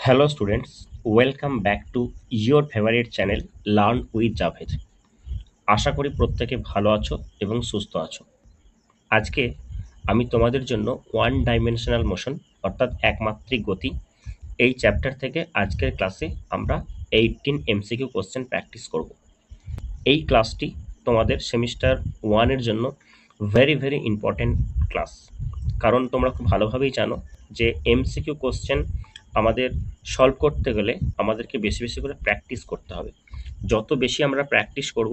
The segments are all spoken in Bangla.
Hello students, welcome back to your favorite channel Learn with Javed. আশা করি প্রত্যেকে ভালো আছো এবং সুস্থ আছো। আজকে আমি তোমাদের জন্য ওয়ান ডাইমেনশনাল মোশন অর্থাৎ একমাত্রিক গতি এই চ্যাপ্টার থেকে আজকের ক্লাসে আমরা 18 এমসিকিউ কোশ্চেন প্র্যাকটিস করব। এই ক্লাসটি তোমাদের সেমিস্টার 1 এর জন্য ভেরি ইম্পর্টেন্ট ক্লাস, কারণ তোমরা খুব ভালোভাবেই জানো যে এমসিকিউ কোশ্চেন আমাদের সলভ করতে গেলে আমাদেরকে বেশি বেশি করে প্র্যাকটিস করতে হবে। যত বেশি আমরা প্র্যাকটিস করব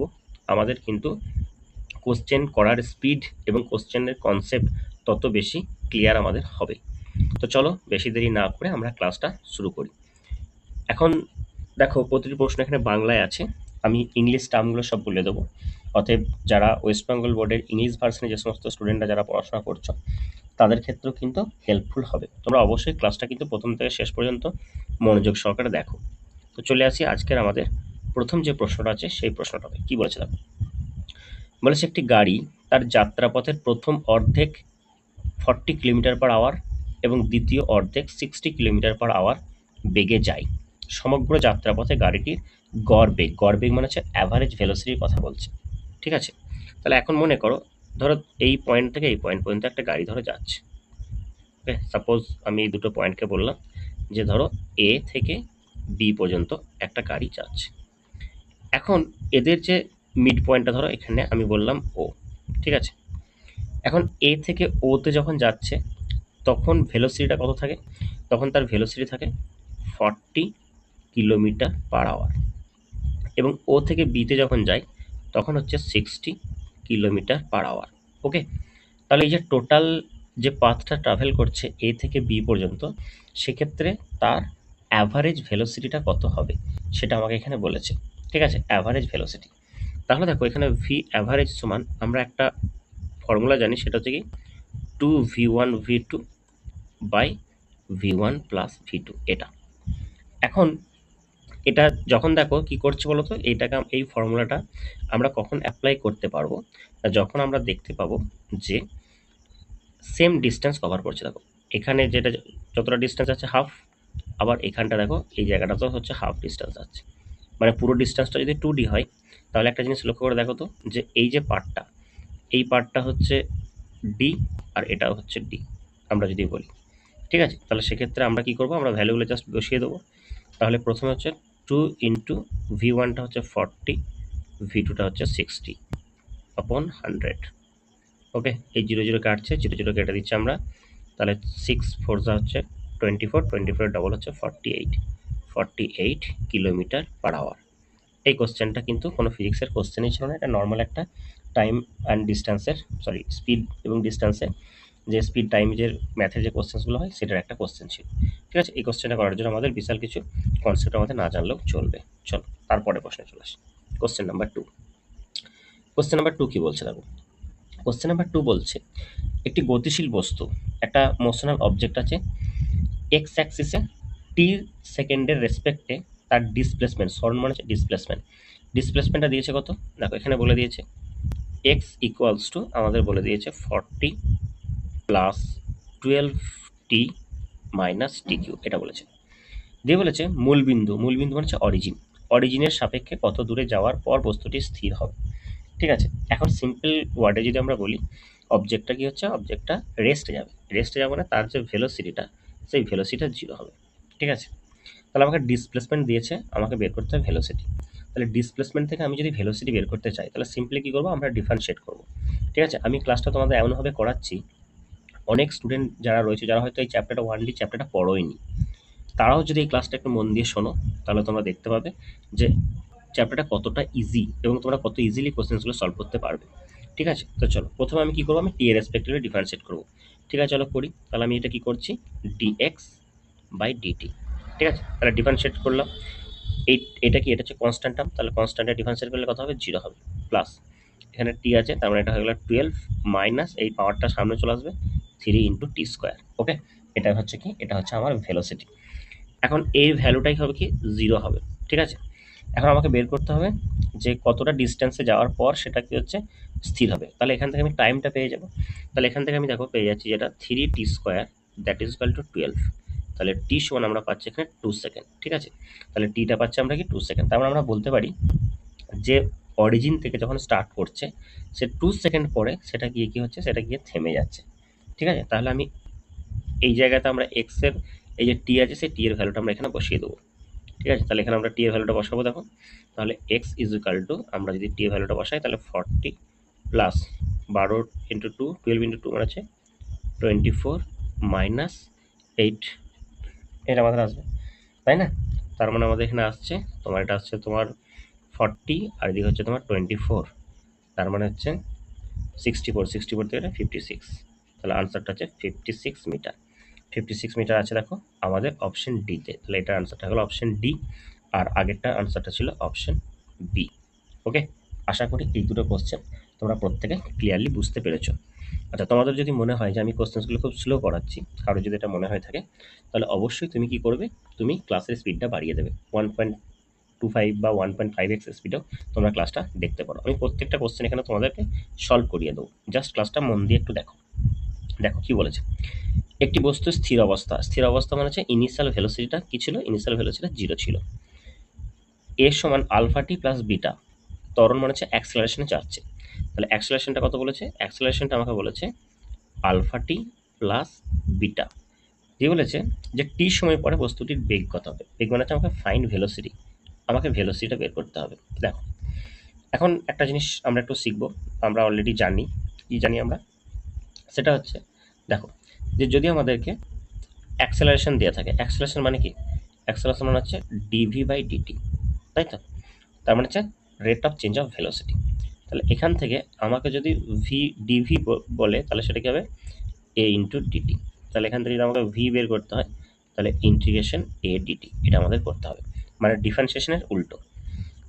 আমাদের কিন্তু কোশ্চেন করার স্পিড এবং কোশ্চেনের কনসেপ্ট তত বেশি ক্লিয়ার আমাদের হবে। তো চলো বেশি দেরি না করে আমরা ক্লাসটা শুরু করি। এখন দেখো, প্রতিটি প্রশ্ন এখানে বাংলায় আছে, আমি ইংলিশ টার্মগুলো সব বলে দেবো। অতএব যারা ওয়েস্ট বেঙ্গল বোর্ডের ইংলিশ ভার্সনে যে সমস্ত স্টুডেন্টরা যারা পড়াশোনা করছো তাদের ক্ষেত্রেও কিন্তু হেল্পফুল হবে। তোমরা অবশ্যই ক্লাসটা কিন্তু প্রথম থেকে শেষ পর্যন্ত মনোযোগ সহকারে দেখো। তো চলে আসি আজকের আমাদের প্রথম যে প্রশ্নটা আছে সেই প্রশ্নটা কি বলেছে দেখো। বলেছে একটি গাড়ি তার যাত্রাপথের প্রথম অর্ধেক 40 কিলোমিটার পার আওয়ার এবং দ্বিতীয় অর্ধেক 60 কিলোমিটার পার আওয়ার বেগে যায়। সমগ্র যাত্রাপথে গাড়িটির গড় বেগ মানে হচ্ছে অ্যাভারেজ ভেলোসিটির কথা বলছে। ঠিক আছে, তাহলে এখন মনে করো, ধরো এই পয়েন্ট থেকে এই পয়েন্ট পর্যন্ত একটা গাড়ি ধরো যাচ্ছে। ওকে, সাপোজ আমি এই দুটো পয়েন্টকে বললাম যে ধরো এ থেকে বি পর্যন্ত একটা গাড়ি যাচ্ছে। এখন এদের যে মিড পয়েন্টটা ধরো এখানে আমি বললাম ও। ঠিক আছে, এখন এ থেকে ওতে যখন যাচ্ছে তখন ভেলোসিটিটা কত থাকে? তখন তার ভেলোসিটি থাকে 40 কিলোমিটার পার আওয়ার, এবং ও থেকে বিতে যখন যায় তখন হচ্ছে 60 কিলোমিটার পার আওয়ার। ওকে, তাহলে এই যে টোটাল যে পাথটা ট্রাভেল করছে এ থেকে বি পর্যন্ত, সেক্ষেত্রে তার অ্যাভারেজ ভেলোসিটিটা কত হবে সেটা আমাকে এখানে বলেছে। ঠিক আছে, অ্যাভারেজ ভেলোসিটি। তাহলে দেখো এখানে ভি অ্যাভারেজ সমান আমরা একটা ফর্মুলা জানি, সেটা হচ্ছে কি 2v1v2 by v1 plus v2 এটা। এখন এটা যখন দেখো কি করছে বলো তো, এইটাকে এই ফর্মুলাটা আমরা কখন অ্যাপ্লাই করতে পারবো? যখন আমরা দেখতে পাবো যে সেম ডিস্টেন্স কভার করছে। দেখো এখানে যেটা যতটা ডিস্টেন্স আছে হাফ, আবার এখানটা দেখো এই জায়গাটা তো হচ্ছে হাফ ডিস্টেন্স আছে, মানে পুরো ডিস্টেন্সটা যদি 2d হয় তাহলে একটা জিনিস লক্ষ্য করে দেখো তো, যে এই যে পার্টটা, এই পার্টটা হচ্ছে ডি আর এটা হচ্ছে ডি আমরা যদি বলি। ঠিক আছে, তাহলে সেক্ষেত্রে আমরা কি করবো, আমরা ভ্যালুগুলো জাস্ট বসিয়ে দেবো। তাহলে প্রথমে হচ্ছে 2 ইন্টু ভি ওয়ানটা হচ্ছে 40, ভি টুটা হচ্ছে 60 আপন 100। ওকে, এই 0 0 কাটছে, 0 0 কেটে দিচ্ছি আমরা। তাহলে 6 4 হচ্ছে 24, 24 ডবল হচ্ছে 48 কিলোমিটার পার আওয়ার। এই কোশ্চেনটা কিন্তু কোনো ফিজিক্সের কোশ্চেনই ছিল না, এটা নর্মাল একটা টাইম অ্যান্ড ডিস্টেন্সের, সরি স্পিড এবং ডিস্টেন্সের যে স্পিড টাইম যে ম্যাথের যে কোশ্চেনগুলো হয় সেটার একটা কোশ্চেন ছিল। ঠিক আছে, এই কোশ্চেনটা করার জন্য আমাদের বিশাল কিছু কনসেপ্ট আমাদের না জানলেও চলবে। চলো তারপরে প্রশ্নে চলে আসি। Question number 2। কোশ্চেন নাম্বার 2 কি বলছে দেখো। কোশ্চেন নাম্বার 2 বলছে একটি গতিশীল বস্তু, একটা মোশনাল অবজেক্ট আছে, এক্স অ্যাক্সিসে টি সেকেন্ডের রেসপেক্টে তার ডিসপ্লেসমেন্ট, সরণ মানে হচ্ছে ডিসপ্লেসমেন্টটা দিয়েছে কত দেখো, এখানে বলে দিয়েছে এক্স ইকুয়ালস টু আমাদের বলে দিয়েছে 40 plus 12t minus T Q, এটা বলেছে। দিয়ে বলেছে মূলবিন্দু মানে হচ্ছে অরিজিনের সাপেক্ষে কত দূরে যাওয়ার পর বস্তুটি স্থির হবে। ঠিক আছে, এখন সিম্পল ওয়ার্ডে যদি আমরা বলি, অবজেক্টটা কি হচ্ছে, অবজেক্টটা রেস্টে যাবে মানে তার যে ভেলোসিটিটা সেই ভেলোসিটিটা 0 হবে। ঠিক আছে, তাহলে আমাকে ডিসপ্লেসমেন্ট দিয়েছে, আমাকে বের করতে হবে ভেলোসিটি। তাহলে ডিসপ্লেসমেন্ট থেকে আমি যদি ভেলোসিটি বের করতে চাই তাহলে সিম্পলি কী করবো, আমরা ডিফারেন্সিয়েট করবো। ঠিক আছে, আমি ক্লাসটা তোমাদের এমনভাবে করাচ্ছি, অনেক স্টুডেন্ট যারা রয়েছে যারা হয়তো এই চ্যাপ্টারটা 1D চ্যাপ্টারটা পড়োয়নি, তারাও যদি এই ক্লাসটা একটু মন দিয়ে শোনো তাহলে তোমরা দেখতে পাবে যে চ্যাপ্টারটা কতটা ইজি এবং তোমরা কত ইজিলি কোশ্চেন্সগুলো সলভ করতে পারবে। ঠিক আছে, তো চলো প্রথমে আমি কী করবো, আমি টি এর রেসপেক্টিভে ডিফারেন্সিয়েট করবো। ঠিক আছে, চলো করি। তাহলে আমি এটা কী করছি, ডিএক্স বাই ডিটি। ঠিক আছে, তাহলে ডিফারেন্সিয়েট করলাম। এটা কি, এটা হচ্ছে কনস্ট্যান্ট টার্ম, তাহলে কনস্ট্যান্টে ডিফারেন্সিয়েট করলে কত হবে, 0 হবে। প্লাস এখানে টি আছে, তার মানে এটা হয়ে গেল 12 মাইনাস এই পাওয়ারটা সামনে চলে আসবে 3 ইন্টু টি স্কোয়ার। ওকে, এটা হচ্ছে কি, এটা হচ্ছে আমার ভেলোসিটি। এখন এই ভ্যালুটাই হবে কি, 0 হবে। ঠিক আছে, এখন আমাকে বের করতে হবে যে কতটা ডিস্টেন্সে যাওয়ার পর সেটা কি হচ্ছে, স্থির হবে। তাহলে এখান থেকে আমি টাইমটা পেয়ে যাব। তাহলে এখান থেকে আমি দেখো পেয়ে যাচ্ছি যেটা 3t square that is equal two 12, তাহলে টি সমান আমরা পাচ্ছি এখানে 2 সেকেন্ড। ঠিক আছে, তাহলে টিটা পাচ্ছি আমরা কি 2 সেকেন্ড। তার মানে আমরা বলতে পারি যে অরিজিন থেকে যখন স্টার্ট করছে সে 2 সেকেন্ড পরে সেটা গিয়ে কি হচ্ছে, সেটা গিয়ে থেমে যাচ্ছে। ঠিক আছে, তাহলে আমি এই জায়গাতে আমরা এক্স এর এই যে টি আছে সেই টি এর ভ্যালুটা আমরা এখানে বসিয়ে দেবো। ঠিক আছে, তাহলে এখানে আমরা টি এর ভ্যালুটা বসাবো। দেখো তাহলে এক্স ইজ ইকাল টু, আমরা যদি টি এর ভ্যালুটা বসাই তাহলে 40 প্লাস 12 ইন্টু 2, 12 ইন্টু 2 মানে হচ্ছে 24 মাইনাস 8, এটা আমাদের আসবে, তাই না? তার মানে আমাদের এখানে আসছে তোমার, এটা আসছে তোমার 40 আর এদিকে হচ্ছে তোমার 24, তার মানে হচ্ছে 64, 64 থেকে 56, তাহলে আনসারটা হচ্ছে 56 মিটার। 56 মিটার আছে দেখো আমাদের অপশন ডিতে, তাহলে এটার আনসারটা হলো অপশন ডি, আর আগেরটার আনসারটা ছিল অপশন বি। ওকে, আশা করি এই দুটো কোশ্চেন তোমরা প্রত্যেকে ক্লিয়ারলি বুঝতে পেরেছো। আচ্ছা, তোমাদের যদি মনে হয় যে আমি কোশ্চেন্সগুলো খুব স্লো করাচ্ছি, কারো যদি এটা মনে হয়ে থাকে, তাহলে অবশ্যই তুমি কি করবে, তুমি ক্লাসের স্পিডটা বাড়িয়ে দেবে। 1.25 বা 1.5x স্পিডেও তোমরা ক্লাসটা দেখতে পারো। আমি প্রত্যেকটা কোশ্চেন এখানে তোমাদেরকে সলভ করিয়ে দেবো, জাস্ট ক্লাসটা মন দিয়ে একটু দেখো। দেখো কি বলেছে, একটি বস্তু স্থির অবস্থা, স্থির অবস্থা মানে হচ্ছে ইনিশিয়াল ভেলোসিটিটা কি ছিল, ইনিশিয়াল ভেলোসিটি 0 ছিল। এ সমান আলফা টি প্লাস বিটা, ত্বরণ মানে হচ্ছে অ্যাক্সেলারেশনে যাচ্ছে। তাহলে অ্যাক্সেলারেশনটা কত বলেছে, অ্যাক্সেলারেশনটা আমাকে বলেছে আলফা টি প্লাস বিটা, দিয়ে বলেছে যে টি সময় পরে বস্তুটির বেগ কত হবে। বেগ মানে হচ্ছে আমাকে ফাইন ভেলোসিটি, আমাকে ভেলোসিটিটা বের করতে হবে। দেখো এখন একটা জিনিস আমরা একটু শিখবো, আমরা অলরেডি জানি, কি জানি আমরা, সেটা হচ্ছে দেখো যে যদি আমাদেরকে অ্যাক্সেলারেশন দেওয়া থাকে, অ্যাক্সেলারেশন মানে কি, অ্যাক্সেলারেশন মানে হচ্ছে ডিভি বাই ডিটি, তাই তো? তার মানে হচ্ছে rate of change of velocity. তাহলে এখান থেকে আমাকে যদি ভি ডিভি বলে তাহলে সেটা কি হবে, এ ইন্টু ডিটি। তাহলে এখান থেকে যদি আমাকে ভি বের করতে হয় তাহলে ইন্টিগ্রেশন এ ডিটি, এটা আমাদের করতে হবে, মানে ডিফারেন্সিয়েশনের উল্টো।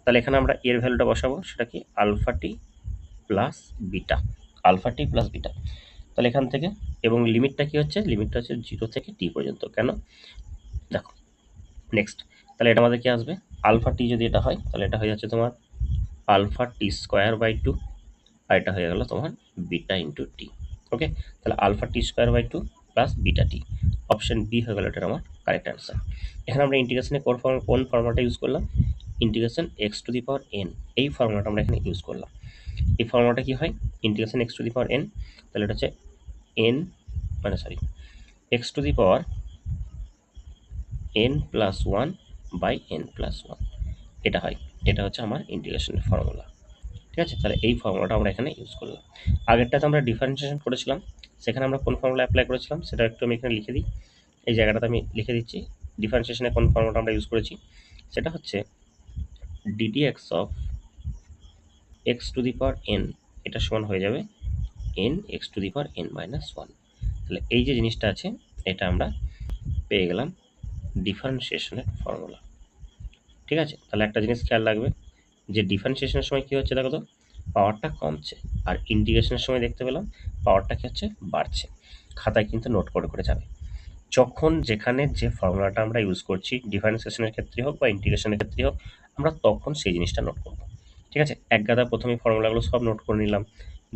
তাহলে এখানে আমরা এর ভ্যালুটা বসাবো, সেটা কি alpha T plus beta, alpha T plus beta. তাহলে এখান থেকে, এবং লিমিটটা কি হচ্ছে, লিমিটটা হচ্ছে 0 থেকে টি পর্যন্ত। কেন, দেখো নেক্সট, তাহলে এটা আমাদের কি আসবে, আলফা টি যদি এটা হয় তাহলে এটা হয়ে যাচ্ছে তোমার আলফা টি স্কোয়ার বাই 2, আর এটা হয়ে গেল তোমার বিটা ইন্টু টি। ওকে, তাহলে alpha T square by 2 plus beta T, option B হয়ে গেল, এটা আমার কারেক্ট অ্যান্সার। এখানে আমরা ইন্টিগ্রেশনে কোন ফর্মুলাটা ইউজ করলাম, integration X to the power N, এই ফর্মুলাটা আমরা এখানে ইউজ করলাম। এই ফর্মুলাটা কি হয়, integration X to the power N, তাহলে এটা হচ্ছে এন মানে sorry X to the power N plus one by N plus one, এটা হয়, এটা হচ্ছে আমার ইন্টিগ্রেশনের ফর্মুলা। ঠিক আছে, তাহলে এই ফর্মুলাটা আমরা এখানে ইউজ করলাম। আগেরটাতে আমরা ডিফারেন্সিয়েশন করেছিলাম, সেখানে আমরা কোন ফর্মুলা অ্যাপ্লাই করেছিলাম সেটা একটু আমি এখানে লিখে দিই, এই জায়গাটাতে আমি লিখে দিচ্ছি। ডিফারেন্সিয়েশনে কোন ফর্মুলাটা আমরা ইউজ করেছি, সেটা হচ্ছে ddx of x to the power N, এটা সমান হয়ে যাবে N x to the power N minus one. তাহলে এই যে জিনিসটা আছে এটা আমরা পেয়ে গেলাম ডিফারেন্সিয়েশনের ফর্মুলা। ঠিক আছে, তাহলে একটা জিনিস খেয়াল রাখবে যে ডিফারেন্সিয়েশনের সময় কী হচ্ছে দেখো তো, পাওয়ারটা কমছে, আর ইন্টিগ্রেশনের সময় দেখতে পেলাম পাওয়ারটা কী হচ্ছে, বাড়ছে। খাতায় কিন্তু নোট করে করে যাবে, যখন যেখানে যে ফর্মুলাটা আমরা ইউজ করছি ডিফারেন্সিয়েশনের ক্ষেত্রে হোক বা ইন্টিগ্রেশনের ক্ষেত্রে হোক, আমরা তখন সেই জিনিসটা নোট করব। ঠিক আছে, এক গাদা প্রথমে ফর্মুলাগুলো সব নোট করে নিলাম,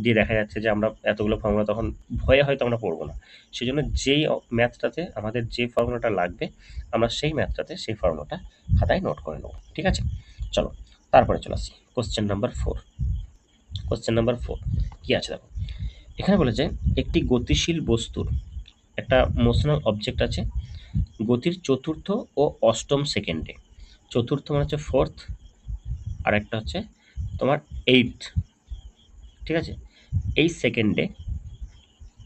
দিয়ে দেখা যাচ্ছে যে আমরা এতগুলো ফর্মুলা তখন ভয়ে হয়তো আমরা পড়বো না। সেই জন্য যেই ম্যাথটাতে আমাদের যে ফর্মুলাটা লাগবে আমরা সেই ম্যাথটাতে সেই ফর্মুলাটা খাতায় নোট করে নেবো। ঠিক আছে, চলো তারপরে চলে আসি কোশ্চেন নাম্বার 4। কোশ্চেন নাম্বার 4 কি আছে দেখো, এখানে বলেছে একটি গতিশীল বস্তুর একটা মোশনাল অবজেক্ট আছে, গতির চতুর্থ ও অষ্টম সেকেন্ডে, চতুর্থ মানে হচ্ছে ফোর্থ, আর একটা হচ্ছে তোমার এইট, ঠিক আছে, এই সেকেন্ডে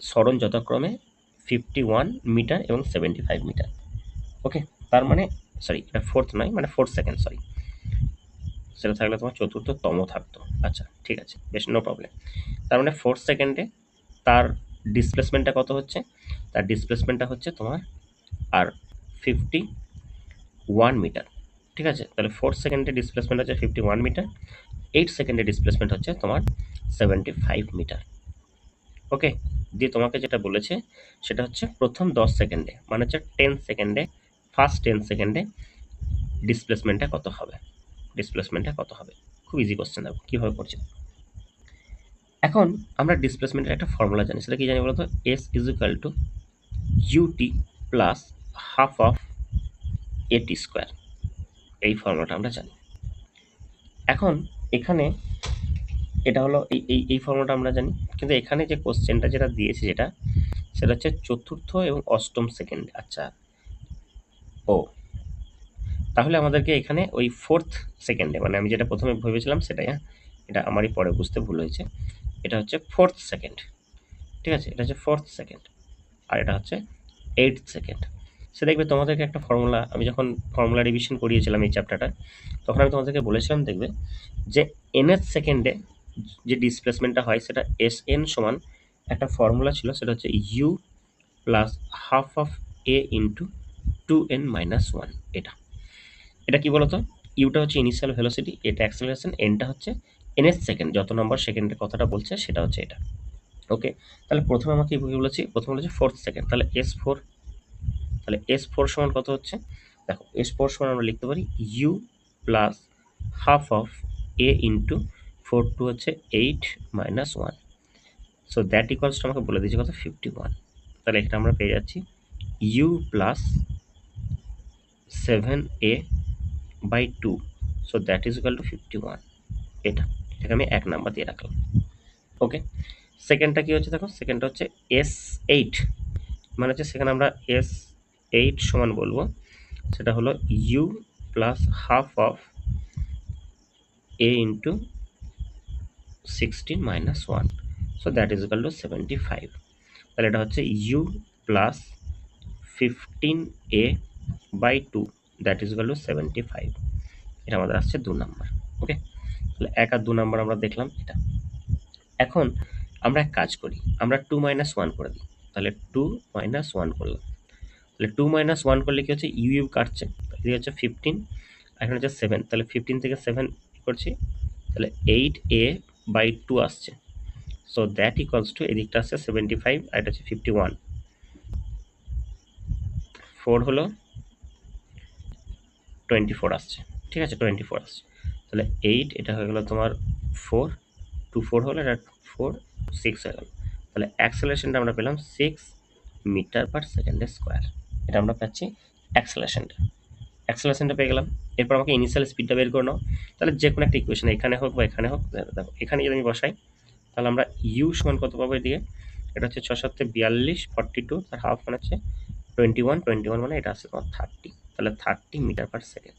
সরণ যথাক্রমে 51 মিটার এবং 75 মিটার। ওকে, তার মানে সরি এটা ফোর্থ নয়, মানে 4 সেকেন্ড, সরি সেটা থাকলে তোমার চতুর্থতম থাকতো। আচ্ছা ঠিক আছে, বেশ নো প্রবলেম। তার মানে 4 সেকেন্ডে তার ডিসপ্লেসমেন্টটা কত হচ্ছে, তার ডিসপ্লেসমেন্টটা হচ্ছে তোমার আর 51 মিটার। ঠিক আছে, তাহলে 4 সেকেন্ডে ডিসপ্লেসমেন্ট হচ্ছে 51 মিটার, 8 সেকেন্ডে ডিসপ্লেসমেন্ট হচ্ছে তোমার 75 মিটার। ওকে, দিয়ে তোমাকে যেটা বলেছে সেটা হচ্ছে প্রথম 10 সেকেন্ডে মানে হচ্ছে 10 সেকেন্ডে, ফার্স্ট 10 সেকেন্ডে ডিসপ্লেসমেন্টটা কত হবে, ডিসপ্লেসমেন্টটা কত হবে। খুব ইজি কোশ্চেন, দেখো কীভাবে করছি। এখন আমরা ডিসপ্লেসমেন্টের একটা ফর্মুলা জানি, সেটা কি জানি বলতো, S is equal to UT plus half of A T square, এই ফর্মুলাটা আমরা জানি। এখন এখানে এটা হলো এই ফর্মুলাটা আমরা জানি, কিন্তু এখানে যে কোশ্চেনটা যেটা দিয়েছে সেটা হচ্ছে চতুর্থ এবং অষ্টম সেকেন্ড। আচ্ছা, ও তাহলে আমাদেরকে এখানে ওই ফোর্থ সেকেন্ডে, মানে আমি যেটা প্রথমে ভেবেছিলাম সেটাই, হ্যাঁ এটা আমারই পরে বুঝতে ভুল হয়েছে, এটা হচ্ছে ফোর্থ সেকেন্ড, ঠিক আছে, এটা হচ্ছে ফোর্থ সেকেন্ড, আর এটা হচ্ছে এইট সেকেন্ড। সে দেখবে তোমাদেরকে একটা ফর্মুলা, আমি যখন ফর্মুলা রিভিশন করিয়েছিলাম এই চ্যাপ্টারটা, তখন আমি তোমাদেরকে বলেছিলাম, দেখবে যে nth সেকেন্ডে যে ডিসপ্লেসমেন্টটা হয় সেটা এস এন সমান একটা ফর্মুলা ছিল, সেটা হচ্ছে U plus half of A into 2n-1। এটা এটা কি বলতো, ইউটা হচ্ছে ইনিশিয়াল ভেলোসিটি, এটা অ্যাক্সেলারেশন, এনটা হচ্ছে nth সেকেন্ড, যত নম্বর সেকেন্ডের কথাটা বলছে সেটা হচ্ছে এটা। ওকে, তাহলে প্রথমে আমাকে কি বলেছি, প্রথমে বলেছি ফোর্থ সেকেন্ড, তাহলে এস ফোর, তাহলে এস ফোর সমান কত হচ্ছে, দেখো এস ফোর সমান আমরা লিখতে পারি U plus half of A into 4 two হচ্ছে 8-1, সো দ্যাট ইকুয়ালস টু আমাকে বলে দিয়েছে কত, 51। তাহলে এটা আমরা পেয়ে যাচ্ছি U plus 7a/2, so that is equal to 51। এটাকে আমি 1 নাম্বার দিয়ে রাখলাম। ওকে, সেকেন্ডটা কি হচ্ছে, দেখো সেকেন্ডটা হচ্ছে S8, মানে হচ্ছে সেখানে আমরা S8 সমান বলবো, সেটা হলো U plus half of A into 16-1, so that is equal to 75। তাহলে এটা হচ্ছে U plus 15a/2, that is equal to 75। এটা আমাদের আসছে 2 নাম্বার। ওকে, তাহলে 1 আর 2 নাম্বার আমরা দেখলাম এটা। এখন আমরা এক কাজ করি, আমরা 2-1 করে দিই, তাহলে 2-1 করলাম, তাহলে 2-1 করলে কি হচ্ছে, ইউ ইউ কাটছে, এদিকে হচ্ছে 15, এখানে হচ্ছে 7, তাহলে 15 থেকে 7 করছি, তাহলে 8a/2 আসছে, সো দ্যাট ইকুয়ালস টু, এদিকটা আসছে 75 আর এটা হচ্ছে 51, 4 হলো 24 আসছে, ঠিক আছে 24 আসছে, তাহলে 8, এটা হয়ে গেল তোমার 4, 2 4 হলো, এটা 4 6 হয়ে গেল, তাহলে অ্যাক্সেলারেশনটা আমরা পেলাম 6 মিটার পার সেকেন্ডের স্কোয়ার। এটা আমরা পাচ্ছি অ্যাক্সেলারেশনটা পেয়ে গেলাম। এরপর আমাকে ইনিশিয়াল স্পিডটা বের করে নাও, তাহলে যে কোনো একটা ইকুয়েশন এখানে হোক বা এখানে হোক, দেখো এখানে যদি আমি বসাই, তাহলে আমরা ইউ সমান কত পাবো, এদিকে এটা হচ্ছে 6-7-42, 42, তার হাফ মানে হচ্ছে 21, 21 মানে এটা আছে তোমার 30, তাহলে 30 মিটার পার সেকেন্ড।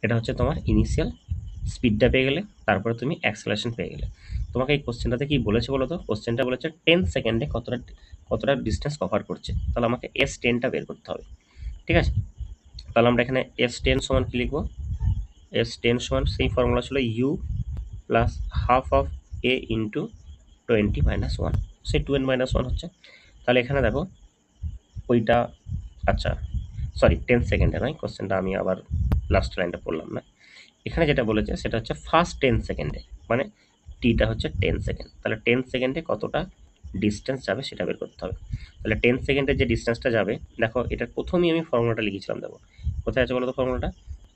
এটা হচ্ছে তোমার ইনিশিয়াল স্পিডটা পেয়ে গেলে, তারপরে তুমি অ্যাক্সেলারেশন পেয়ে গেলে। তোমাকে এই কোশ্চেনটাতে কি বলেছে বলো তো, কোশ্চেনটা বলেছে 10 সেকেন্ডে কতটা ডিস্টেন্স কভার করছে, তাহলে আমাকে S10টা বের করতে হবে, ঠিক আছে। তাহলে আমরা এখানে S10 সমান কি লিখবো, S10 সমান সেই ফর্মুলা ছিল U plus half of A into 20-1, সেই 2n-1 হচ্ছে। তাহলে এখানে দেখো ওইটা, আচ্ছা সরি 10 সেকেন্ডে নয়, কোশ্চেনটা আমি আবার লাস্ট লাইনটা পড়লাম না, এখানে যেটা বলেছে সেটা হচ্ছে ফার্স্ট 10 সেকেন্ডে, মানে টিটা হচ্ছে 10 সেকেন্ড, তাহলে 10 সেকেন্ডে কতটা ডিস্টেন্স যাবে সেটা বের করতে হবে। তাহলে 10 সেকেন্ডে যে ডিস্টেন্সটা যাবে, দেখো এটা প্রথমেই আমি ফর্মুলাটা লিখেছিলাম, দেখো কোথায় আছে বলো তো ফর্মুলাটা,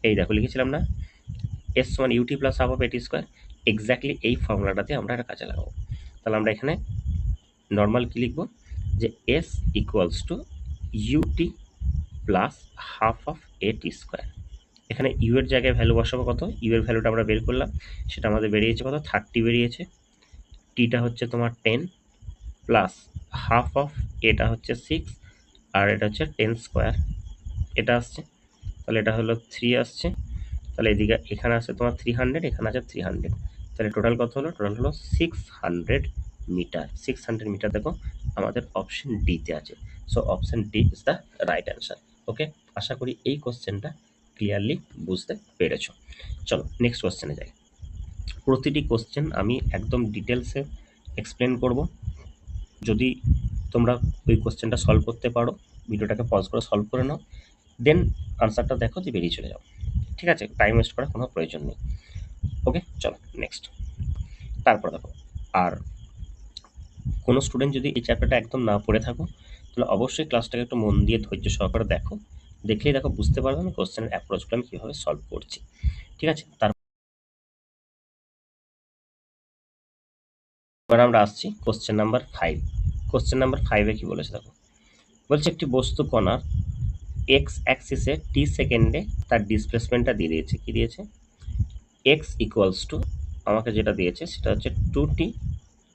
এই দেখো লিখেছিলাম না, এস সমান UT plus half of AT square, exactly এই ফর্মুলাটাতে আমরা এটা কাজে লাগাবো। তাহলে আমরা এখানে নর্মাল কি লিখবো, যে S equals to UT plus half of AT square, এখানে ইউ এর জায়গায় ভ্যালু বসাবো কত, ইউ এর ভ্যালুটা আমরা বের করলাম, সেটা আমাদের বেরিয়েছে কত, 30 বেরিয়েছে, টিটা হচ্ছে তোমার 10 প্লাস হাফ অফ এটা হচ্ছে 6, আর এটা হচ্ছে 10 স্কোয়ার, এটা আসছে, তাহলে এটা হলো 3 আসছে, তাহলে এদিকে এখানে আছে তোমার 300, এখানে আছে 300, তাহলে টোটাল কত হলো, টোটাল হলো 600 মিটার। 600 মিটার দেখো আমাদের অপশন ডিতে আছে, so option D is the right answer. Okay, আশা করি এই কোশ্চেনটা ক্লিয়ারলি বুঝতে পেরেছো। চলো নেক্সট কোশ্চেনে যাই। প্রতিটি কোশ্চেন আমি একদম ডিটেলসে এক্সপ্লেন করব, যদি তোমরা ওই কোশ্চেনটা সলভ করতে পারো, ভিডিওটাকে পজ করে সলভ করে নাও, দেন আনসারটা দেখো যে বেরিয়ে চলে যাও, ঠিক আছে, টাইম ওয়েস্ট করার কোনো প্রয়োজন নেই। ওকে, চলো নেক্সট। তারপর দেখো, আর কোনো স্টুডেন্ট যদি এই চ্যাপ্টারটা একদম না পড়ে থাকো, তাহলে অবশ্যই ক্লাসটাকে একটু মন দিয়ে ধৈর্য সহকারে দেখো, দেখলেই দেখো বুঝতে পারবে আমি কোশ্চেনের অ্যাপ্রোচগুলো আমি কীভাবে সলভ করছি, ঠিক আছে। তারপর আমরা আসছি কোশ্চেন নাম্বার 5। কোশ্চেন নাম্বার 5-এ কি বলেছে দেখো, বলছে একটি বস্তু কণার এক্স অ্যাক্সিসে টি সেকেন্ডে তার ডিসপ্লেসমেন্টটা দিয়ে দিয়েছে। কি দিয়েছে? এক্স ইকুয়ালস টু আমাকে যেটা দিয়েছে সেটা হচ্ছে 2t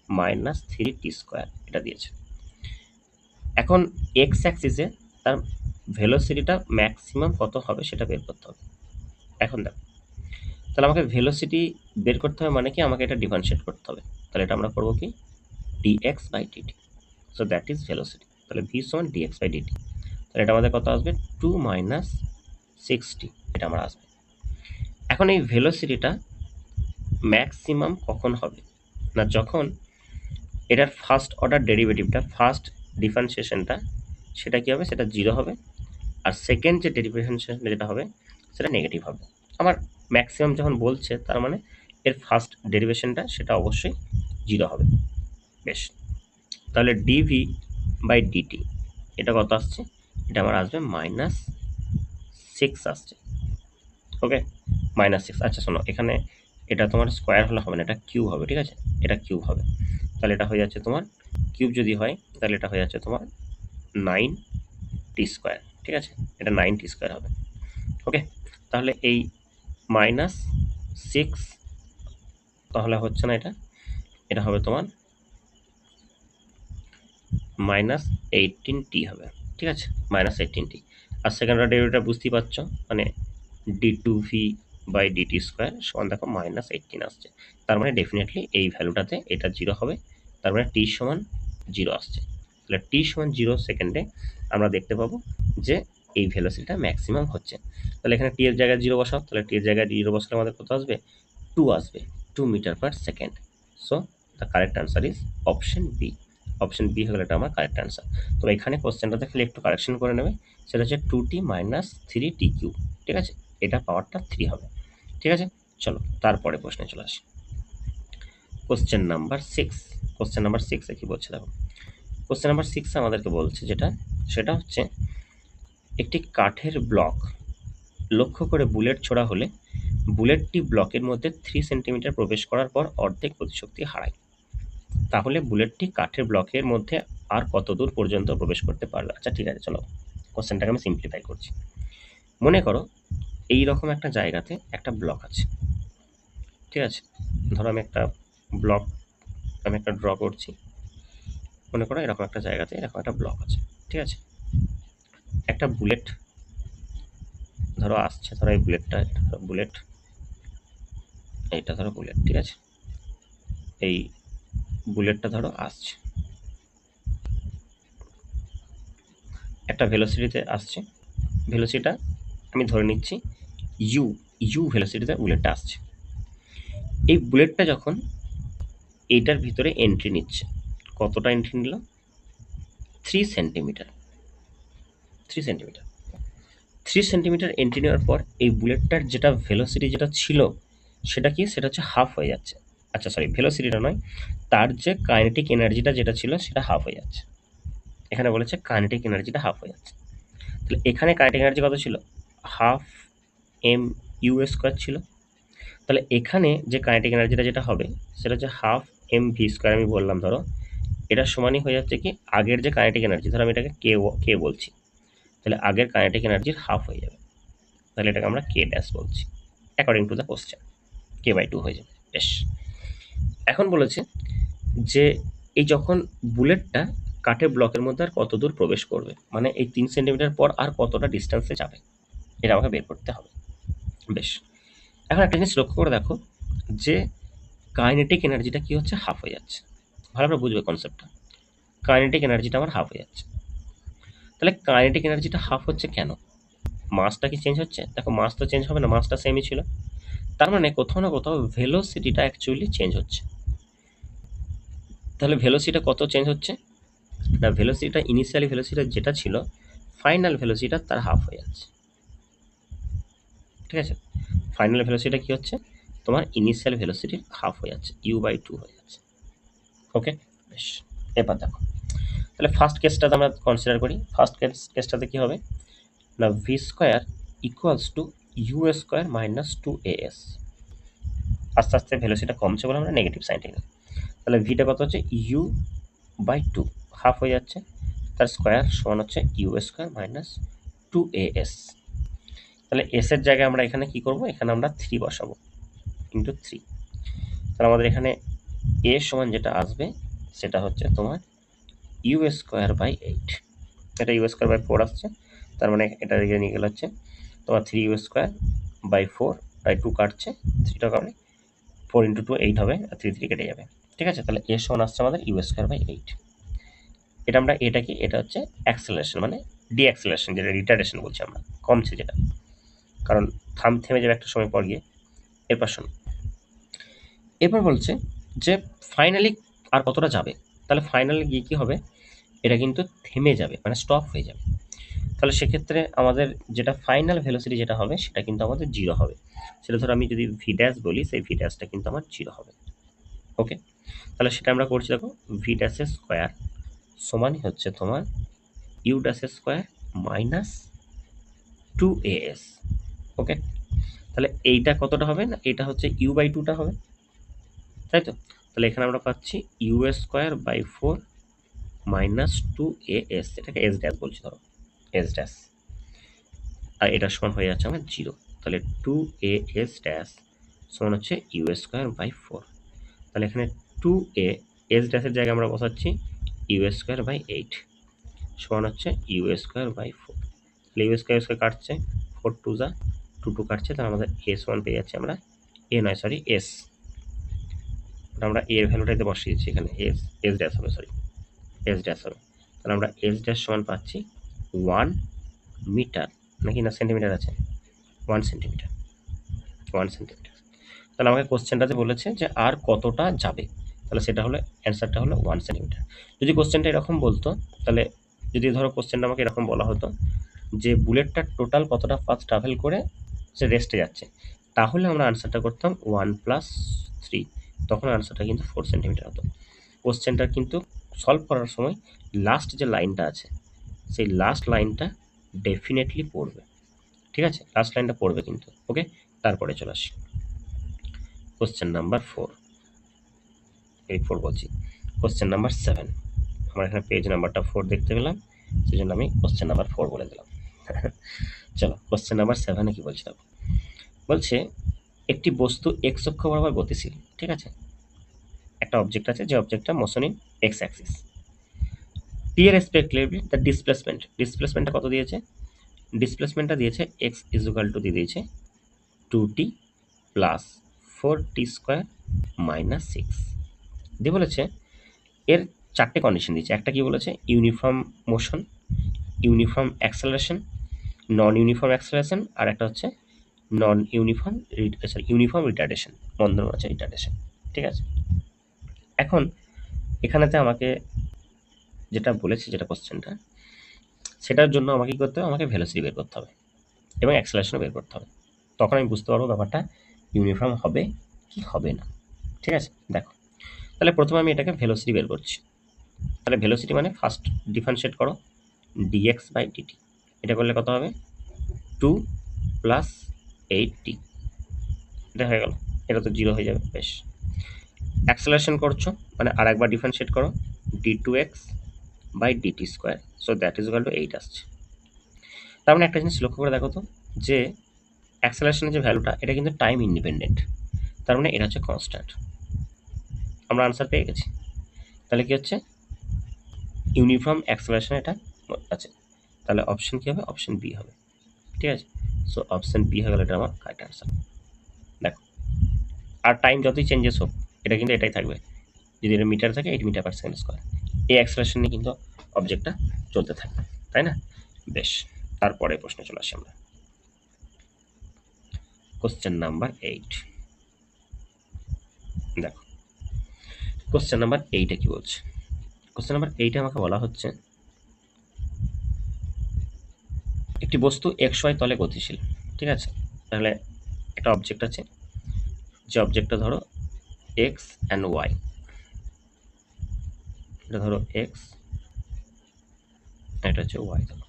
মাইনাস 3t স্কোয়ার, এটা দিয়েছে। এখন এক্স অ্যাক্সিসে তার ভেলোসিটিটা ম্যাক্সিমাম কত হবে সেটা বের করতে হবে। এখন দেখো, তাহলে আমাকে ভেলোসিটি বের করতে হবে মানে কি, আমাকে এটা ডিফারেন্সিয়েট করতে হবে। তাহলে এটা আমরা করবো কি, dx by dt। So that is velocity. তাহলে v সমান dx বাই dt। তাহলে এটা আমাদের কত আসবে? 2 মাইনাস 60, এটা আমার আসবে। এখন এই ভেলোসিটিটা ম্যাক্সিমাম কখন হবে না, যখন এটার ফার্স্ট অর্ডার ডেরিভেটিভটা, ফার্স্ট ডিফারেন্সিয়েশনটা সেটা কি হবে, সেটা 0 হবে। আর সেকেন্ড যে ডেরিভেশনটা যেটা হবে সেটা নেগেটিভ হবে। আমার ম্যাক্সিমাম যখন বলছে তার মানে এর ফার্স্ট ডেরিভেশনটা সেটা অবশ্যই 0 হবে। বেশ, তাহলে ডিভি বাই ডিটি এটা কত আসছে? এটা আমার আসবে -6 আসছে। ওকে, -6। আচ্ছা শোনো, এখানে এটা তোমার স্কোয়ার হলে হবে না, এটা কিউব হবে, ঠিক আছে? এটা কিউব হবে। তাহলে এটা হয়ে যাচ্ছে তোমার, কিউব যদি হয় তাহলে এটা হয়ে যাচ্ছে তোমার 9t স্কোয়ার, ঠিক আছে? এটা 9t স্কোয়ার হবে। ওকে, তাহলে এই -6 তাহলে হচ্ছে না, এটা এটা হবে তোমার -18t হবে, ঠিক আছে? -18t। আর সেকেন্ড অর্ডার ডেরিভেটিভ বুঝতেই পারছো, মানে d2v বাই dt স্কোয়ার সমান দেখো -18 আসছে। তার মানে ডেফিনেটলি এই ভ্যালুটাতে এটা 0 হবে। তার মানে t সমান 0 আসছে। তাহলে t সমান 0 সেকেন্ডে আমরা দেখতে পাবো যে এই ভেলোসিটিটা ম্যাক্সিমাম হচ্ছে। তাহলে এখানে t এর জায়গায় 0 বসাও, তাহলে t এর জায়গায় 0 বসালে আমাদের কত আসবে? 2 আসবে, 2 metre per second. So the correct answer is option B. Option B হলো এটা আমার কারেক্ট আনসার। তো এখানে কোশ্চেনটাতে খালি একটু কারেকশন করে নেবে, সেটা হচ্ছে 2t মাইনাস 3t কিউব, ঠিক আছে? এটা পাওয়ারটা 3 হবে, ঠিক আছে? চলো তারপরে প্রশ্নে চলে আসি। Question number 6। কোশ্চেন নাম্বার 6 কি বলছে দেখো। কোশ্চেন নাম্বার 6 আমাদেরকে বলছে যেটা, সেটা হচ্ছে একটি কাঠের ব্লক লক্ষ্য করে বুলেট ছোড়া হলে বুলেটটি ব্লকের মধ্যে 3 সেন্টিমিটার প্রবেশ করার পর অর্ধেক গতিশক্তি হারায়। তাহলে বুলেটটি কাঠের ব্লকের মধ্যে আর কত দূর পর্যন্ত প্রবেশ করতে পারবে? আচ্ছা ঠিক আছে, চলো কোশ্চেনটাকে আমি সিম্পলিফাই করছি। মনে করো এই রকম একটা জায়গাতে একটা ব্লক আছে, ঠিক আছে? ধরো আমি একটা ব্লক, আমি একটা ড্র করছি। মনে করো এরকম একটা জায়গাতে এরকম একটা ব্লক আছে, ঠিক আছে? একটা বুলেট ধরো আসছে, ধরো এই বুলেটটা, বুলেট, এইটা ধরো বুলেট, ঠিক আছে? এই বুলেটটা ধরো আসছে একটা ভেলোসিটিতে আসছে। ভেলোসিটিটা আমি ধরে নিচ্ছি ইউ, ইউ ভেলোসিটিতে বুলেটটা আসছে। এই বুলেটটা যখন এইটার ভিতরে এন্ট্রি নিচ্ছে, কতটা এন্ট্রি নিল? 3 সেন্টিমিটার। 3 সেন্টিমিটার, 3 সেন্টিমিটার এন্ট্রি নেওয়ার পর এই বুলেটটার যেটা ভেলোসিটি যেটা ছিল সেটা কি, সেটা হচ্ছে হাফ হয়ে যাচ্ছে। আচ্ছা সরি, ভেলোসিটিটা নয়, তার যে কাইনেটিক এনার্জিটা যেটা ছিল সেটা হাফ হয়ে যাচ্ছে। এখানে বলেছে কাইনেটিক এনার্জিটা হাফ হয়ে যাচ্ছে। তাহলে এখানে কাইনেটিক এনার্জি কত ছিল? হাফ এম ইউ স্কোয়ার ছিল। তাহলে এখানে যে কাইনেটিক এনার্জিটা যেটা হবে সেটা হচ্ছে হাফ এম ভি স্কোয়ার। আমি বললাম ধরো এটা সমানই হয়ে যাচ্ছে কি আগের যে কাইনেটিক এনার্জি, ধরো আমি এটাকে কে বলছি, তাহলে আগের কাইনেটিক এনার্জির হাফ হয়ে যাবে। তাহলে এটাকে আমরা কে ড্যাশ বলছি, according to the question k/2 হয়ে যাবে। বেশ, এখন বলেছে যে এই যখন বুলেটটা কাঠের ব্লকের মধ্যে আর কত দূর প্রবেশ করবে, মানে এই 3 সেন্টিমিটার পর আর কতটা ডিস্টেন্সে যাবে, এটা আমাকে বের করতে হবে। বেশ, এখন একটা জিনিস লক্ষ্য করে দেখো যে কাইনেটিক এনার্জিটা কি হচ্ছে, হাফ হয়ে যাচ্ছে। ভালো করে বুঝবে কনসেপ্টটা। কাইনেটিক এনার্জিটা আমার হাফ হয়ে যাচ্ছে। তাহলে কাইনেটিক এনার্জিটা হাফ হচ্ছে কেন? মাসটা কি চেঞ্জ হচ্ছে? দেখো মাস তো চেঞ্জ হবে না, মাসটা সেমই ছিল। তার মানে কোথাও না কোথাও ভেলোসিটিটা অ্যাকচুয়ালি চেঞ্জ হচ্ছে। তাহলে ভেলোসিটিটা কত চেঞ্জ হচ্ছে না, ভেলোসিটিটা ইনিশিয়ালি ভেলোসিটি যেটা ছিল ফাইনাল ভেলোসিটিটা তার হাফ হয়ে যাচ্ছে, ঠিক আছে? ফাইনাল ভেলোসিটিটা কি হচ্ছে, তোমার ইনিশিয়াল ভেলোসিটির হাফ হয়ে যাচ্ছে, u/2 হয়ে যাচ্ছে। ওকে, বেশ, এবার দেখো তাহলে ফার্স্ট কেসটাতে আমরা কনসিডার করি। ফার্স্ট কেসটাতে কি হবে না, V square equals to U square minus 2as। আস্তে আস্তে ভেলোসিটিটা কমছে বলে আমরা নেগেটিভ সাইনটা নিই। তাহলে ভিটা কত হচ্ছে, u/2 হাফ হয়ে যাচ্ছে, তার স্কোয়ার সমান হচ্ছে ইউ স্কোয়ার মাইনাস 2as। তাহলে s এর জায়গায় আমরা এখানে কি করব, এখানে আমরা 3 বসাবো, ইন্টু 3। তাহলে আমাদের এখানে a সমান যেটা আসবে সেটা হচ্ছে তোমার u স্কোয়ার বাই 8। এটা u স্কোয়ার বাই 4 আসছে, তার মানে এটা দিকে নিয়ে গেলে হচ্ছে তোমার 3u স্কোয়ার বাই 4, বাই 2 কাটছে, 3টা কাটলে 4 ইন্টু 2 8 হবে, আর 3 কেটে যাবে। ঠিক আছে, তাহলে a সমান আসছে আমাদের u স্কোয়ার বাই 8। এটা আমরা এটা কি, এটা হচ্ছে অ্যাক্সেলারেশন মানে ডিঅ্যাক্সেলারেশন, যেটা রিটার্ডেশন বলছি আমরা, কমছে যেটা, কারণ থেমে যাবে একটা সময় পর গিয়ে। এরপর শোনো, এরপর বলছে যে ফাইনালি আর কতটা যাবে। তাহলে ফাইনালি গিয়ে কি হবে, এটা কিন্তু থেমে যাবে মানে স্টপ হয়ে যাবে। তাহলে সেক্ষেত্রে আমাদের যেটা ফাইনাল ভেলোসিটি যেটা হবে সেটা কিন্তু আমাদের 0 হবে। সেটা ধরো আমি যদি ভি ড্যাশ বলি, সেই ভি ড্যাশটা কিন্তু আমার 0 হবে। ওকে, তাহলে সেটা আমরা করছি, দেখো ভি ড্যাশের স্কোয়ার সমানই হচ্ছে তোমার ইউ ড্যাশের স্কোয়ার মাইনাস 2as। ওকে, তাহলে এইটা কতটা হবে না, এটা হচ্ছে ইউ বাই 2টা হবে, তাই তো। তাহলে এখানে আমরা পাচ্ছি you square by 4 minus 2as, এটাকে এস ড্যাশ বলছি, ধরো এস ড্যাশ, আর এটা সমান হয়ে যাচ্ছে আমার 0। তাহলে 2as ড্যাশ সমান হচ্ছে ইউ স্কোয়ার বাই 4। তাহলে এখানে 2a এস ড্যাশের জায়গায় আমরা বসাচ্ছি ইউ স্কোয়ার বাই 8 সমান হচ্ছে ইউ স্কোয়ার বাই 4। তাহলে ইউ স্কোয়ার স্কোয়ার কাটছে, 4 2 যা 2 2 কাটছে, তাহলে আমাদের এস ওয়ান পেয়ে যাচ্ছে আমরা, এ নয় সরি এস, আমরা এর ভ্যালুটাইতে বসিয়েছি এখানে, এস এস ড্যাশ হবে, সরি এস ড্যাশ হবে। তাহলে আমরা এস ড্যাশ সমান পাচ্ছি 1 মিটার, নাকি না সেন্টিমিটার আছে, 1 সেন্টিমিটার, 1 সেন্টিমিটার। তাহলে আমাকে কোশ্চেনটাতে বলেছে যে আর কতটা যাবে, তাহলে সেটা হলো অ্যান্সারটা হলো 1 সেন্টিমিটার। যদি কোশ্চেনটা এরকম বলতো, তাহলে যদি ধরো কোশ্চেনটা আমাকে এরকম বলা হতো যে বুলেটটা টোটাল কতটা ফাস্ট ট্রাভেল করে সে রেস্টে যাচ্ছে, তাহলে আমরা আনসারটা করতাম 1 প্লাস 3, তখন আনসারটা কিন্তু 4 সেন্টিমিটার হতো। কোশ্চেনটা কিন্তু সলভ করার সময় লাস্ট যে লাইনটা আছে সেই লাস্ট লাইনটা ডেফিনেটলি পড়বে, ঠিক আছে, লাস্ট লাইনটা পড়বে কিন্তু। ওকে, তারপরে চলে আসি কোশ্চেন নাম্বার 4, 4 বলছি, কোশ্চেন নাম্বার 7। আমার এখানে পেজ নাম্বারটা 4 দেখতে পেলাম, সেই জন্য আমি কোশ্চেন নাম্বার 4 বলে দিলাম। চলো কোশ্চেন নাম্বার 7-এ কি বলছিলাম, বলছে একটি বস্তু এক্স অক্ষ বরাবর গতিশীল, ঠিক আছে, একটা অবজেক্ট আছে, যে অবজেক্টটা মোশন ইন এক্স অ্যাক্সিস, টি এর রেসপেক্টিভলি দ্য ডিসপ্লেসমেন্টটা কত দিয়েছে, ডিসপ্লেসমেন্টটা দিয়েছে এক্স ইজ ইকুয়াল টু দিয়ে দিয়েছে 2t plus 4t square minus 6 দিয়ে বলেছে এর 4টে কন্ডিশন দিয়েছে। একটা কি বলেছে, ইউনিফর্ম মোশন, ইউনিফর্ম অ্যাক্সেলারেশন, নন ইউনিফর্ম অ্যাক্সেলারেশন, আর একটা হচ্ছে নন ইউনিফর্ম ইউনিফর্ম রিটার্ডেশন, বন্ধন আছে রিটার্ডেশন, ঠিক আছে। এখন এখানেতে আমাকে যেটা বলেছে, যেটা কোশ্চেনটা, সেটার জন্য আমাকে কী করতে হবে, আমাকে ভেলোসিটি বের করতে হবে এবং অ্যাক্সেলারেশনও বের করতে হবে, তখন আমি বুঝতে পারবো ব্যাপারটা ইউনিফর্ম হবে কি হবে না, ঠিক আছে। দেখো, তাহলে প্রথমে আমি এটাকে ভেলোসিটি বের করছি। তাহলে ভেলোসিটি মানে ফার্স্ট ডিফারেন্সিয়েট করো, ডিএক্স বাই ডিটি, এটা করলে কত হবে 2 প্লাস 8t, এটা হয়ে গেল, এটা তো 0 হয়ে যাবে, বেশ। অ্যাক্সেলারেশন করছো মানে আর একবার ডিফারেন্সিয়েট করো, d2x by DT square, so that is equal to 8 আসছে। তার মানে একটা জিনিস লক্ষ্য করে দেখো তো, যে অ্যাক্সেলারেশনের যে ভ্যালুটা এটা কিন্তু টাইম ইন্ডিপেন্ডেন্ট, তার মানে এটা হচ্ছে কনস্ট্যান্ট। আমরা আনসার পেয়ে গেছি। তাহলে কি হচ্ছে, ইউনিফর্ম অ্যাক্সেলারেশন এটা আছে, তাহলে অপশন কি হবে, অপশন বি হবে, ঠিক আছে। সো অপশন বি হয়ে গেল এটা আমার কারেক্ট আনসার। দেখো, আর টাইম যতই চেঞ্জেস হোক এটা কিন্তু এটাই থাকবে, যদি এটা মিটার থাকে 8 মিটার পার সেকেন্ড স্কোয়ার, এই অ্যাক্সেলারেশন নিয়ে কিন্তু অবজেক্টটা চলতে থাকবে, তাই না। বেশ, তারপরে প্রশ্নে চলে আসি আমরা, কোশ্চেন নাম্বার 8। দেখো কোশ্চেন নাম্বার 8-এ কি বলছে, কোশ্চেন নাম্বার 8-এ আমাকে বলা হচ্ছে একটি বস্তু এক্স ওয়াই তলে গতিশীল, ঠিক আছে। তাহলে একটা অবজেক্ট আছে, যে অবজেক্টটা ধরো এক্স অ্যান্ড ওয়াই, এটা ধরো এক্স, এটা হচ্ছে ওয়াই ধরো,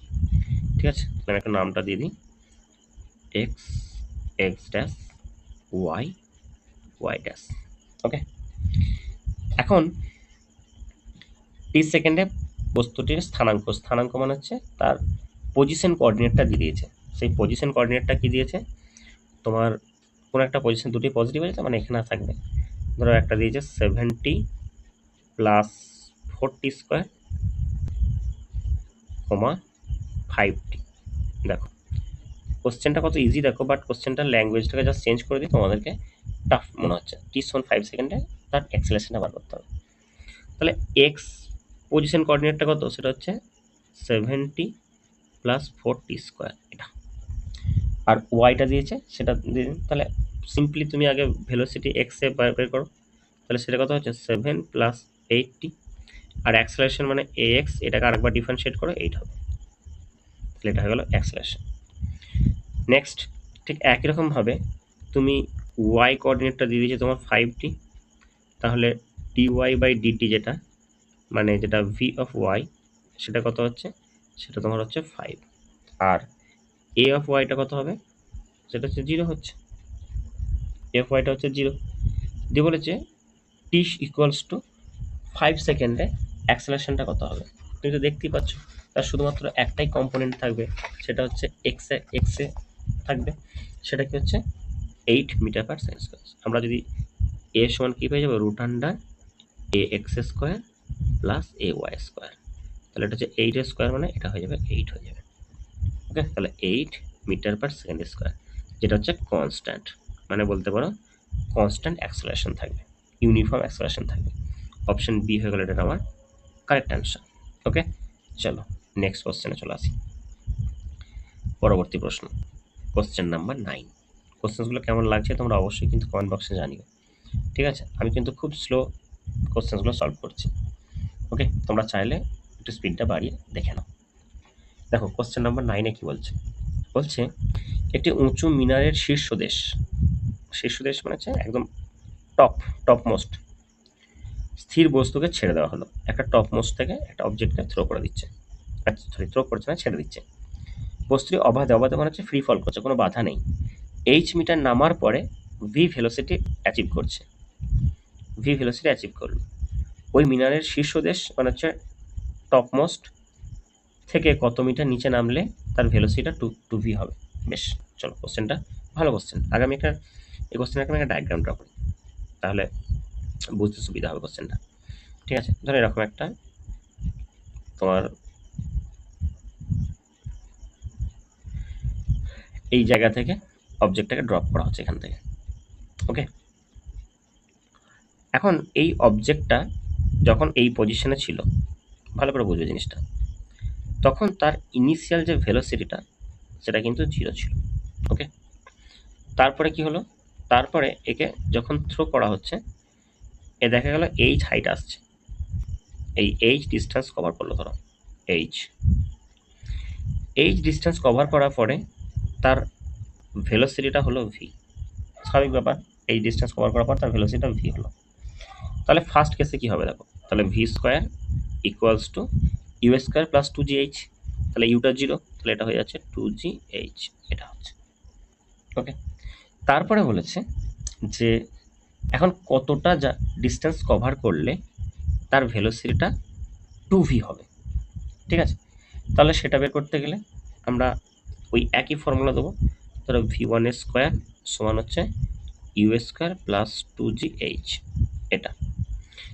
ঠিক আছে। আমি একটা নামটা দিয়ে দিই, X X dash Y Y dash, okay. এখন টি সেকেন্ডে বস্তুটির স্থানাঙ্ক, স্থানাঙ্ক মানে হচ্ছে তার পজিশন কোঅর্ডিনেটটা দিয়ে দিয়েছে। সেই পজিশন কোঅর্ডিনেটটা কি দিয়েছে, তোমার কোনো একটা পজিশন দুটি পজিটিভ আছে, মানে এখানে থাকবে, ধরো একটা দিয়েছে 70 প্লাস 40 স্কোয়ার, 5t। দেখো কোশ্চেনটা কত ইজি দেখো, বাট কোশ্চেনটার ল্যাঙ্গুয়েজটাকে জাস্ট চেঞ্জ করে দিই, তোমাদেরকে টাফ মনে হচ্ছে। t=5 সেকেন্ডে তার অ্যাক্সেলারেশনটা বার করতে হবে। তাহলে এক্স পজিশন কোঅর্ডিনেটটা কত, সেটা হচ্ছে 70 প্লাস 40 স্কোয়ার এটা, আর ওয়াইটা দিয়েছে সেটা দিয়ে দিন। তাহলে সিম্পলি তুমি আগে ভেলোসিটি এক্সে বের করো, তাহলে সেটা কত হচ্ছে 7 প্লাস 80, আর অ্যাক্সেলারেশন মানে এ এক্স, এটাকে আরেকবার ডিফারেন্সিয়েট করো, 8 হবে। তাহলে এটা হয়ে গেল অ্যাক্সেলারেশন। নেক্সট ঠিক একই রকমভাবে তুমি ওয়াই কোঅর্ডিনেটটা দিয়ে দিয়েছে তোমার 5t, তাহলে ডিওয়াই বাই ডিটি যেটা, মানে যেটা ভি অফ ওয়াই, সেটা কত হচ্ছে, সেটা তোমার হচ্ছে 5, আর এ অফ ওয়াইটা কত হবে, সেটা হচ্ছে 0 হচ্ছে, এফ ওয়াইটা হচ্ছে 0 দিয়ে বলেছে টি ইকুয়ালস টু 5 সেকেন্ডে অ্যাক্সেলারেশনটা কত হবে। তুমি তো দেখতেই পাচ্ছ তার শুধুমাত্র একটাই কম্পোনেন্ট থাকবে, সেটা হচ্ছে এক্সে থাকবে, সেটা কি হচ্ছে 8 মিটার পার সেকেন্ড স্কোয়ার। আমরা যদি এ সমান কি পেয়ে যাবো, root under A x square plus A Y square, তাহলে এটা হচ্ছে 8 স্কোয়ার, মানে এটা হয়ে যাবে 8 হয়ে যাবে। ওকে, তাহলে 8 মিটার পার সেকেন্ড স্কোয়ার, যেটা হচ্ছে কনস্ট্যান্ট, মানে বলতে পারো কনস্ট্যান্ট অ্যাক্সেলারেশন থাকবে, ইউনিফর্ম অ্যাক্সেলারেশন থাকবে। অপশন বি হয়ে গেল এটা আমার কারেক্ট অ্যান্সার। ওকে, চলো নেক্সট কোশ্চেনে চলে আসি। পরবর্তী প্রশ্ন, কোশ্চেন নাম্বার 9। কোশ্চেনগুলো কেমন লাগছে তোমরা অবশ্যই কিন্তু কমেন্ট বক্সে জানিও, ঠিক আছে? আমি কিন্তু খুব স্লো কোশ্চেনগুলো সলভ করছি। ওকে, তোমরা চাইলে একটু স্পিডটা বাড়িয়ে দেখে নাও। দেখো কোশ্চেন নাম্বার 9-এ কি বলছে, বলছে একটি উঁচু মিনারের শীর্ষদেশ, শীর্ষদেশ মানে হচ্ছে একদম টপমোস্ট স্থির বস্তুকে ছেড়ে দেওয়া হলো, একটা টপমোস্ট থেকে একটা অবজেক্টকে থ্রো করে দিচ্ছে, সরি থ্রো করছে না, ছেড়ে দিচ্ছে। বস্তুটি অবাধে মানে হচ্ছে ফ্রি ফল করছে, কোনো বাধা নেই। এইচ মিটার নামার পরে ভি ভেলোসিটি অ্যাচিভ করছে, ভি ভেলোসিটি অ্যাচিভ করলো। ওই মিনারের শীর্ষদেশ মানে হচ্ছে টপমোস্ট থেকে কত মিটার নিচে নামলে তার ভেলোসিটিটা টু ভি হবে। বেশ, চলো কোশ্চেনটা ভালো কোশ্চেন। আগে আমি এই কোশ্চেনটা আমি একটা ডায়াগ্রাম ড্র করি, তাহলে বুঝতে সুবিধা হবে কোশ্চেনটা। ঠিক আছে, ধরো এরকম একটা তোমার এই জায়গা থেকে অবজেক্টটাকে ড্রপ করা হচ্ছে এখান থেকে। ওকে, এখন এই অবজেক্টটা যখন এই পজিশনে ছিল, ভালো করে বুঝবে জিনিসটা, তখন তার ইনিশিয়াল যে ভেলোসিটিটা সেটা কিন্তু 0 ছিল। ওকে, তারপরে কি হলো, তারপরে একে যখন থ্রো করা হচ্ছে, এ দেখা গেল এইচ হাইট আসছে, এই এইচ ডিস্টেন্স কভার করলো, ধরো এইচ ডিস্টেন্স কভার করার পরে তার ভেলোসিটিটা হলো ভি। স্বাভাবিক ব্যাপার, এই ডিস্টেন্স কভার করার পর তার ভেলোসিটিটা ভি হলো। তাহলে ফার্স্ট কেসে কি হবে দেখো, তাহলে V square equals to U square plus 2gh, তাহলে ইউটা 0, তাহলে এটা হয়ে যাচ্ছে 2gh, এটা হচ্ছে। ওকে, তারপরে বলেছে যে এখন কতটা যা ডিস্টেন্স কভার করলে তার ভেলোসিটিটা 2v হবে। ঠিক আছে, তাহলে সেটা বের করতে গেলে আমরা ওই একই ফর্মুলা দেবো, ধরো v1 স্কোয়ার সমান হচ্ছে ইউ স্কোয়ার প্লাস 2gh, এটা।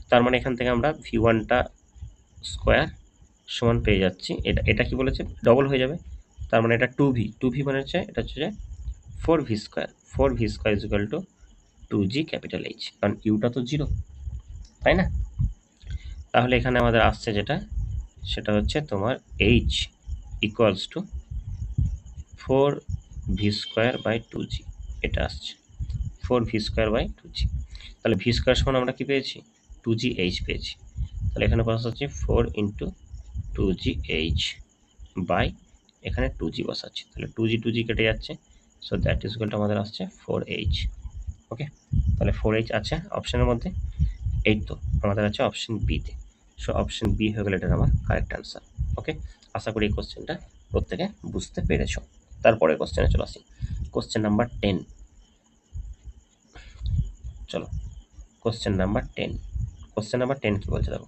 তার মানে এখান থেকে আমরা v1টা স্কোয়ার সমান পেয়ে যাচ্ছি, এটা কি বলেছে, ডবল হয়ে যাবে, তার মানে এটা 2v মানে হচ্ছে এটা হচ্ছে যে 4v square is equal two 2g capital H, কারণ ইউটা তো 0, তাই না? তাহলে এখানে আমাদের আসছে যেটা, সেটা হচ্ছে তোমার H equals to 4v square by 2g, এটা আসছে 4v স্কোয়ার বাই 2g। তাহলে ভি স্কোয়ার সমান আমরা কি পেয়েছি, 2gh পেয়েছি। তাহলে এখানে বসা হচ্ছে 4 ইন্টু 2gh বাই এখানে 2g বসাচ্ছি, তাহলে 2g কেটে যাচ্ছে, so that is equal two আমাদের আসছে 4h। ওকে, তাহলে 4h আছে অপশনের মধ্যে, এই তো আমাদের আছে অপশন বিতে, সো অপশন বি হয়ে গেলে এটার আমার কারেক্ট অ্যান্সার। ওকে, আশা করি এই কোশ্চেনটা প্রত্যেকে বুঝতে পেরেছো। তারপরে কোশ্চেনে চলে আসি, কোশ্চেন নাম্বার 10। চলো কোশ্চেন নাম্বার 10, কোশ্চেন নাম্বার 10 কি বলছে দেখো,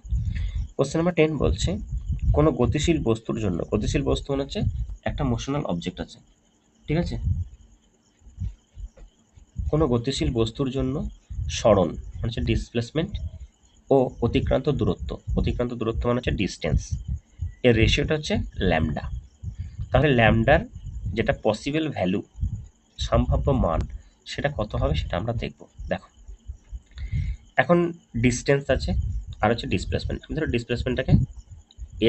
কোশ্চেন নাম্বার 10 বলছে কোনো গতিশীল বস্তুর জন্য, গতিশীল বস্তু মানে হচ্ছে একটা মোশনাল অবজেক্ট আছে, ঠিক আছে? কোনো গতিশীল বস্তুর জন্য সরণ মানে হচ্ছে ডিসপ্লেসমেন্ট ও অতিক্রান্ত দূরত্ব মানে হচ্ছে ডিস্টেন্স, এর রেশিওটা হচ্ছে ল্যামডা। তাহলে ল্যামডার যেটা পসিবল ভ্যালু, সম্ভাব্য মান, সেটা কত হবে সেটা আমরা দেখব। দেখো, এখন ডিস্টেন্স আছে আর হচ্ছে ডিসপ্লেসমেন্ট। আমি ধরো ডিসপ্লেসমেন্টটাকে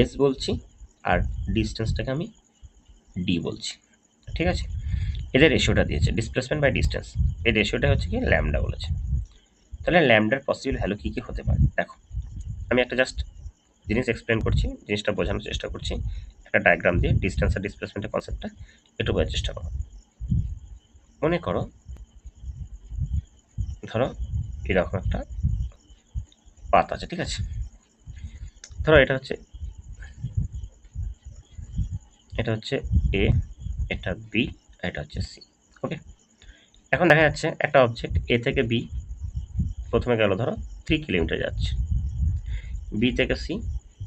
এস বলছি আর ডিস্টেন্সটাকে আমি ডি বলছি, ঠিক আছে? এদের রেশিওটা দিয়েছে ডিসপ্লেসমেন্ট বাই ডিস্টেন্স, এর রেশিওটা হচ্ছে কি ল্যামডা বলেছে। তাহলে ল্যামডার পসিবল ভ্যালু কী কী হতে পারে দেখো, আমি একটা জাস্ট জিনিস এক্সপ্লেন করছি, জিনিসটা বোঝানোর চেষ্টা করছি একটা ডায়াগ্রাম দিয়ে। ডিস্টেন্স আর ডিসপ্লেসমেন্টের কনসেপ্টটা একটু বোঝার চেষ্টা করো। মনে করো, ধরো এরকম একটা পাত আছে, ঠিক আছে? ধরো এটা হচ্ছে এ, এটা বি, এটা হচ্ছে সি। ওকে, এখন দেখা যাচ্ছে একটা অবজেক্ট এ থেকে বি প্রথমে গেল ধরো 3 কিলোমিটার যাচ্ছে, বি থেকে সি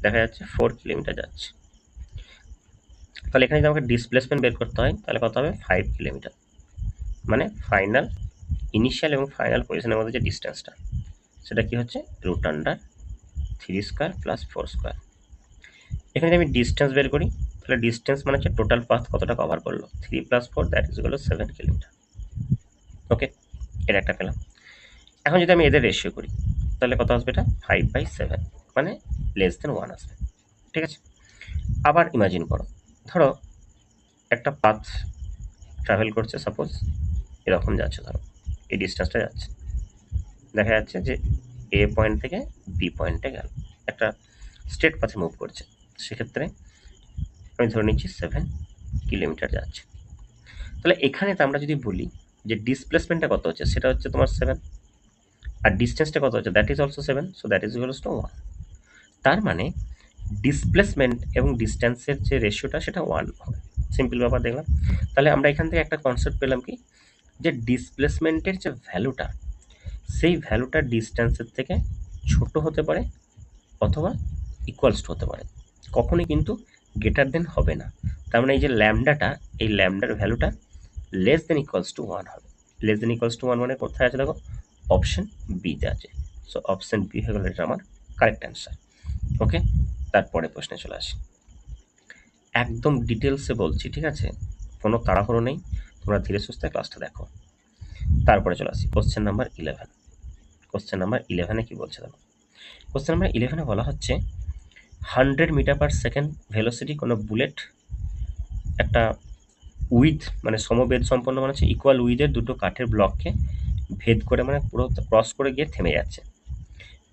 দেখা যাচ্ছে 4 কিলোমিটার যাচ্ছে। তাহলে এখানে যদি আমাকে ডিসপ্লেসমেন্ট বের করতে হয় তাহলে কত হবে? 5 কিলোমিটার। মানে ফাইনাল, ইনিশিয়াল এবং ফাইনাল পজিশনের মধ্যে যে ডিস্টেন্সটা, সেটা কি হচ্ছে? √3² প্লাস 4²। এখানে যদি আমি ডিস্টেন্স বের করি তাহলে ডিস্টেন্স মানে হচ্ছে টোটাল পাথ কতটা কভার করলো, 3 + 4 that is equal to 7 kilometre. Okay, এটা একটা পেলাম। এখন যদি আমি এদের রেশিও করি তাহলে কত আসবে? এটা 5/7, মানে <1 আসবে, ঠিক আছে? আবার ইমাজিন করো, ধরো একটা পাথ ট্রাভেল করছে, সাপোজ এরকম যাচ্ছে, ধরো এই ডিস্টেন্সটা যাচ্ছে, দেখা যাচ্ছে যে এ পয়েন্ট থেকে বি পয়েন্টে গেল, একটা স্ট্রেট পাথে মুভ করছে। সেক্ষেত্রে আমি ধরে নিচ্ছি 7 কিলোমিটার যাচ্ছে। তাহলে এখানে তো আমরা যদি বলি যে ডিসপ্লেসমেন্টটা কত হচ্ছে, সেটা হচ্ছে তোমার 7, আর ডিস্টেন্সটা কত হচ্ছে, that is also 7, so that is equals to 1। তার মানে ডিসপ্লেসমেন্ট এবং ডিস্টেন্সের যে রেশিওটা সেটা 1 হবে। সিম্পল ব্যাপার দেখলাম। তাহলে আমরা এখান থেকে একটা কনসেপ্ট পেলাম কি, যে ডিসপ্লেসমেন্টের যে ভ্যালুটা, সেই ভ্যালুটা ডিস্টেন্সের থেকে ছোট হতে পারে অথবা ইকুয়ালস টু হতে পারে, কখনোই কিন্তু গ্রেটার দেন হবে না। তার মানে এই যে ল্যামডাটা, এই ল্যামডার ভ্যালুটা <1 হবে। <1 মানে কোথায় আছে দেখো, অপশন বিতে আছে। সো অপশন বি হয়ে গেল এটা আমার কারেক্ট অ্যান্সার। ওকে, তারপরে প্রশ্নে চলে আসি, একদম ডিটেলসে বলছি, ঠিক আছে? কোনো তাড়াহুড়ো নেই, তোমরা ধীরে সুস্থে ক্লাসটা দেখো। তারপরে চলে আসি কোশ্চেন নাম্বার 11। কোশ্চেন নাম্বার 11-এ কি বলছে দেখো, কোশ্চেন নাম্বার 11-এ বলা হচ্ছে 100 মিটার পার সেকেন্ড ভেলোসিটি কোনো বুলেট একটা উইথ মানে সমবেদ সম্পন্ন মানে হচ্ছে ইকুয়াল উইথের দুটো কাঠের ব্লককে ভেদ করে মানে পুরো ক্রস করে গিয়ে থেমে যাচ্ছে।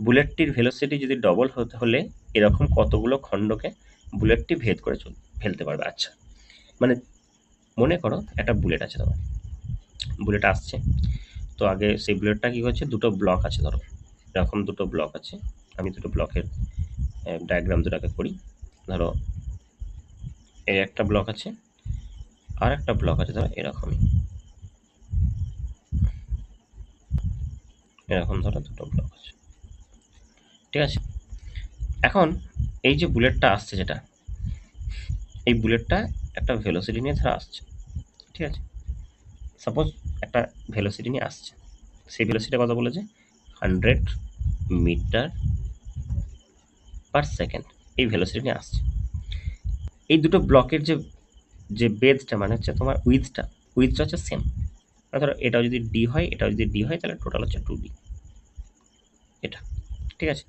বুলেটটির ভেলোসিটি যদি ডবল হতে হলে এরকম কতগুলো খণ্ডকে বুলেটটি ভেদ করে ফেলতে পারবে। আচ্ছা, মানে মনে করো একটা বুলেট আছে, ধরো বুলেট আসছে, তো আগে সেই বুলেটটা কী করছে, দুটো ব্লক আছে, ধরো এরকম দুটো ব্লক আছে। আমি দুটো ব্লকের ডায়াগ্রাম দুটাকে করি। ধরো এই একটা ব্লক আছে আর একটা ব্লক আছে, ধরো এরকমই, এরকম ধরো দুটো ব্লক আছে, ঠিক আছে? এখন এই যে বুলেটটা আসছে, যেটা এই বুলেটটা একটা ভেলোসিটি নিয়ে ধরো আসছে, ঠিক আছে? সাপোজ একটা ভেলোসিটি নিয়ে আসছে, সেই ভেলোসিটি কত বলেছে, 100 মিটার পার সেকেন্ড, এই ভেলোসিটি নিয়ে আসছে। এই দুটো ব্লকের যে যে বেধটা মানে হচ্ছে তোমার উইথটা হচ্ছে সেম। ধরো এটাও যদি ডি হয়, এটাও যদি ডি হয়, তাহলে টোটাল হচ্ছে 2D, এটা, ঠিক আছে?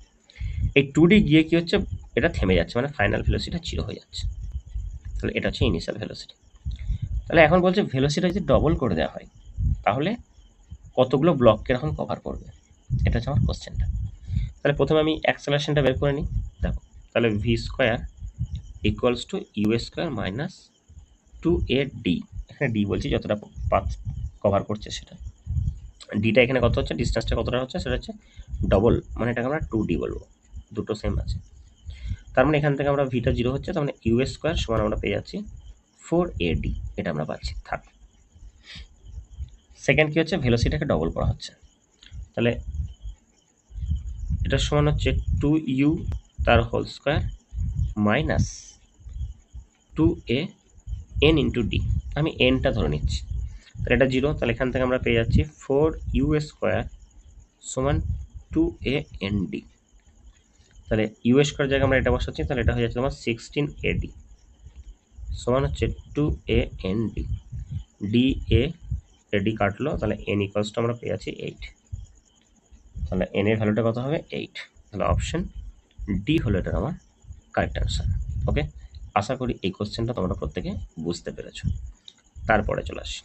এই 2D গিয়ে কি হচ্ছে, এটা থেমে যাচ্ছে, মানে ফাইনাল ভেলোসিটি 0 হয়ে যাচ্ছে। তাহলে এটা হচ্ছে ইনিশিয়াল ভেলোসিটি। তাহলে এখন বলছে ভেলোসিটি যদি ডবল করে দেওয়া হয় তাহলে কতগুলো ব্লককে এরকম কভার করবে, এটা হচ্ছে আমার কোশ্চেনটা। তাহলে প্রথমে আমি অ্যাক্সেলারেশনটা বের করে নিই। দেখো, তাহলে v² equals to u² minus 2AD। এখানে ডি বলছি যতটা পাথ কভার করছে সেটা, ডিটা এখানে কত হচ্ছে, ডিস্টেন্সটা কতটা হচ্ছে, সেটা হচ্ছে ডবল, মানে এটাকে আমরা 2D বলবো, দুটো সেম আছে। তার মানে এখান থেকে আমরা ভিটা 0 হচ্ছে, তার মানে u² সমান আমরা পেয়ে যাচ্ছি 4AD, এটা আমরা পাচ্ছি। থাক, সেকেন্ড কি হচ্ছে, ভেলোসিটিটাকে ডবল করা হচ্ছে, তাহলে এটা সমান হচ্ছে 2u তার whole square minus 2a N into D, আমি এনটা ধরে নিচ্ছি, তাহলে এটা 0, তাহলে এখান থেকে আমরা পেয়ে যাচ্ছি 4u² সমান 2a_n_d। তাহলে u² জায়গায় আমরা এটা বসাচ্ছি, তাহলে এটা হয়ে যাচ্ছে তোমার 16ad সমান হচ্ছে 2a_n_d। d কাটলো, তাহলে n ইকুয়ালস টু আমরা পেয়ে যাচ্ছি 8। তাহলে n এর ভ্যালুটা কত হবে? 8। তাহলে অপশন ডি হলো এটার আমার কারেক্ট অ্যান্সার। ওকে, আশা করি এই কোশ্চেনটা তোমরা প্রত্যেকে বুঝতে পেরেছো। তারপরে চলে আসি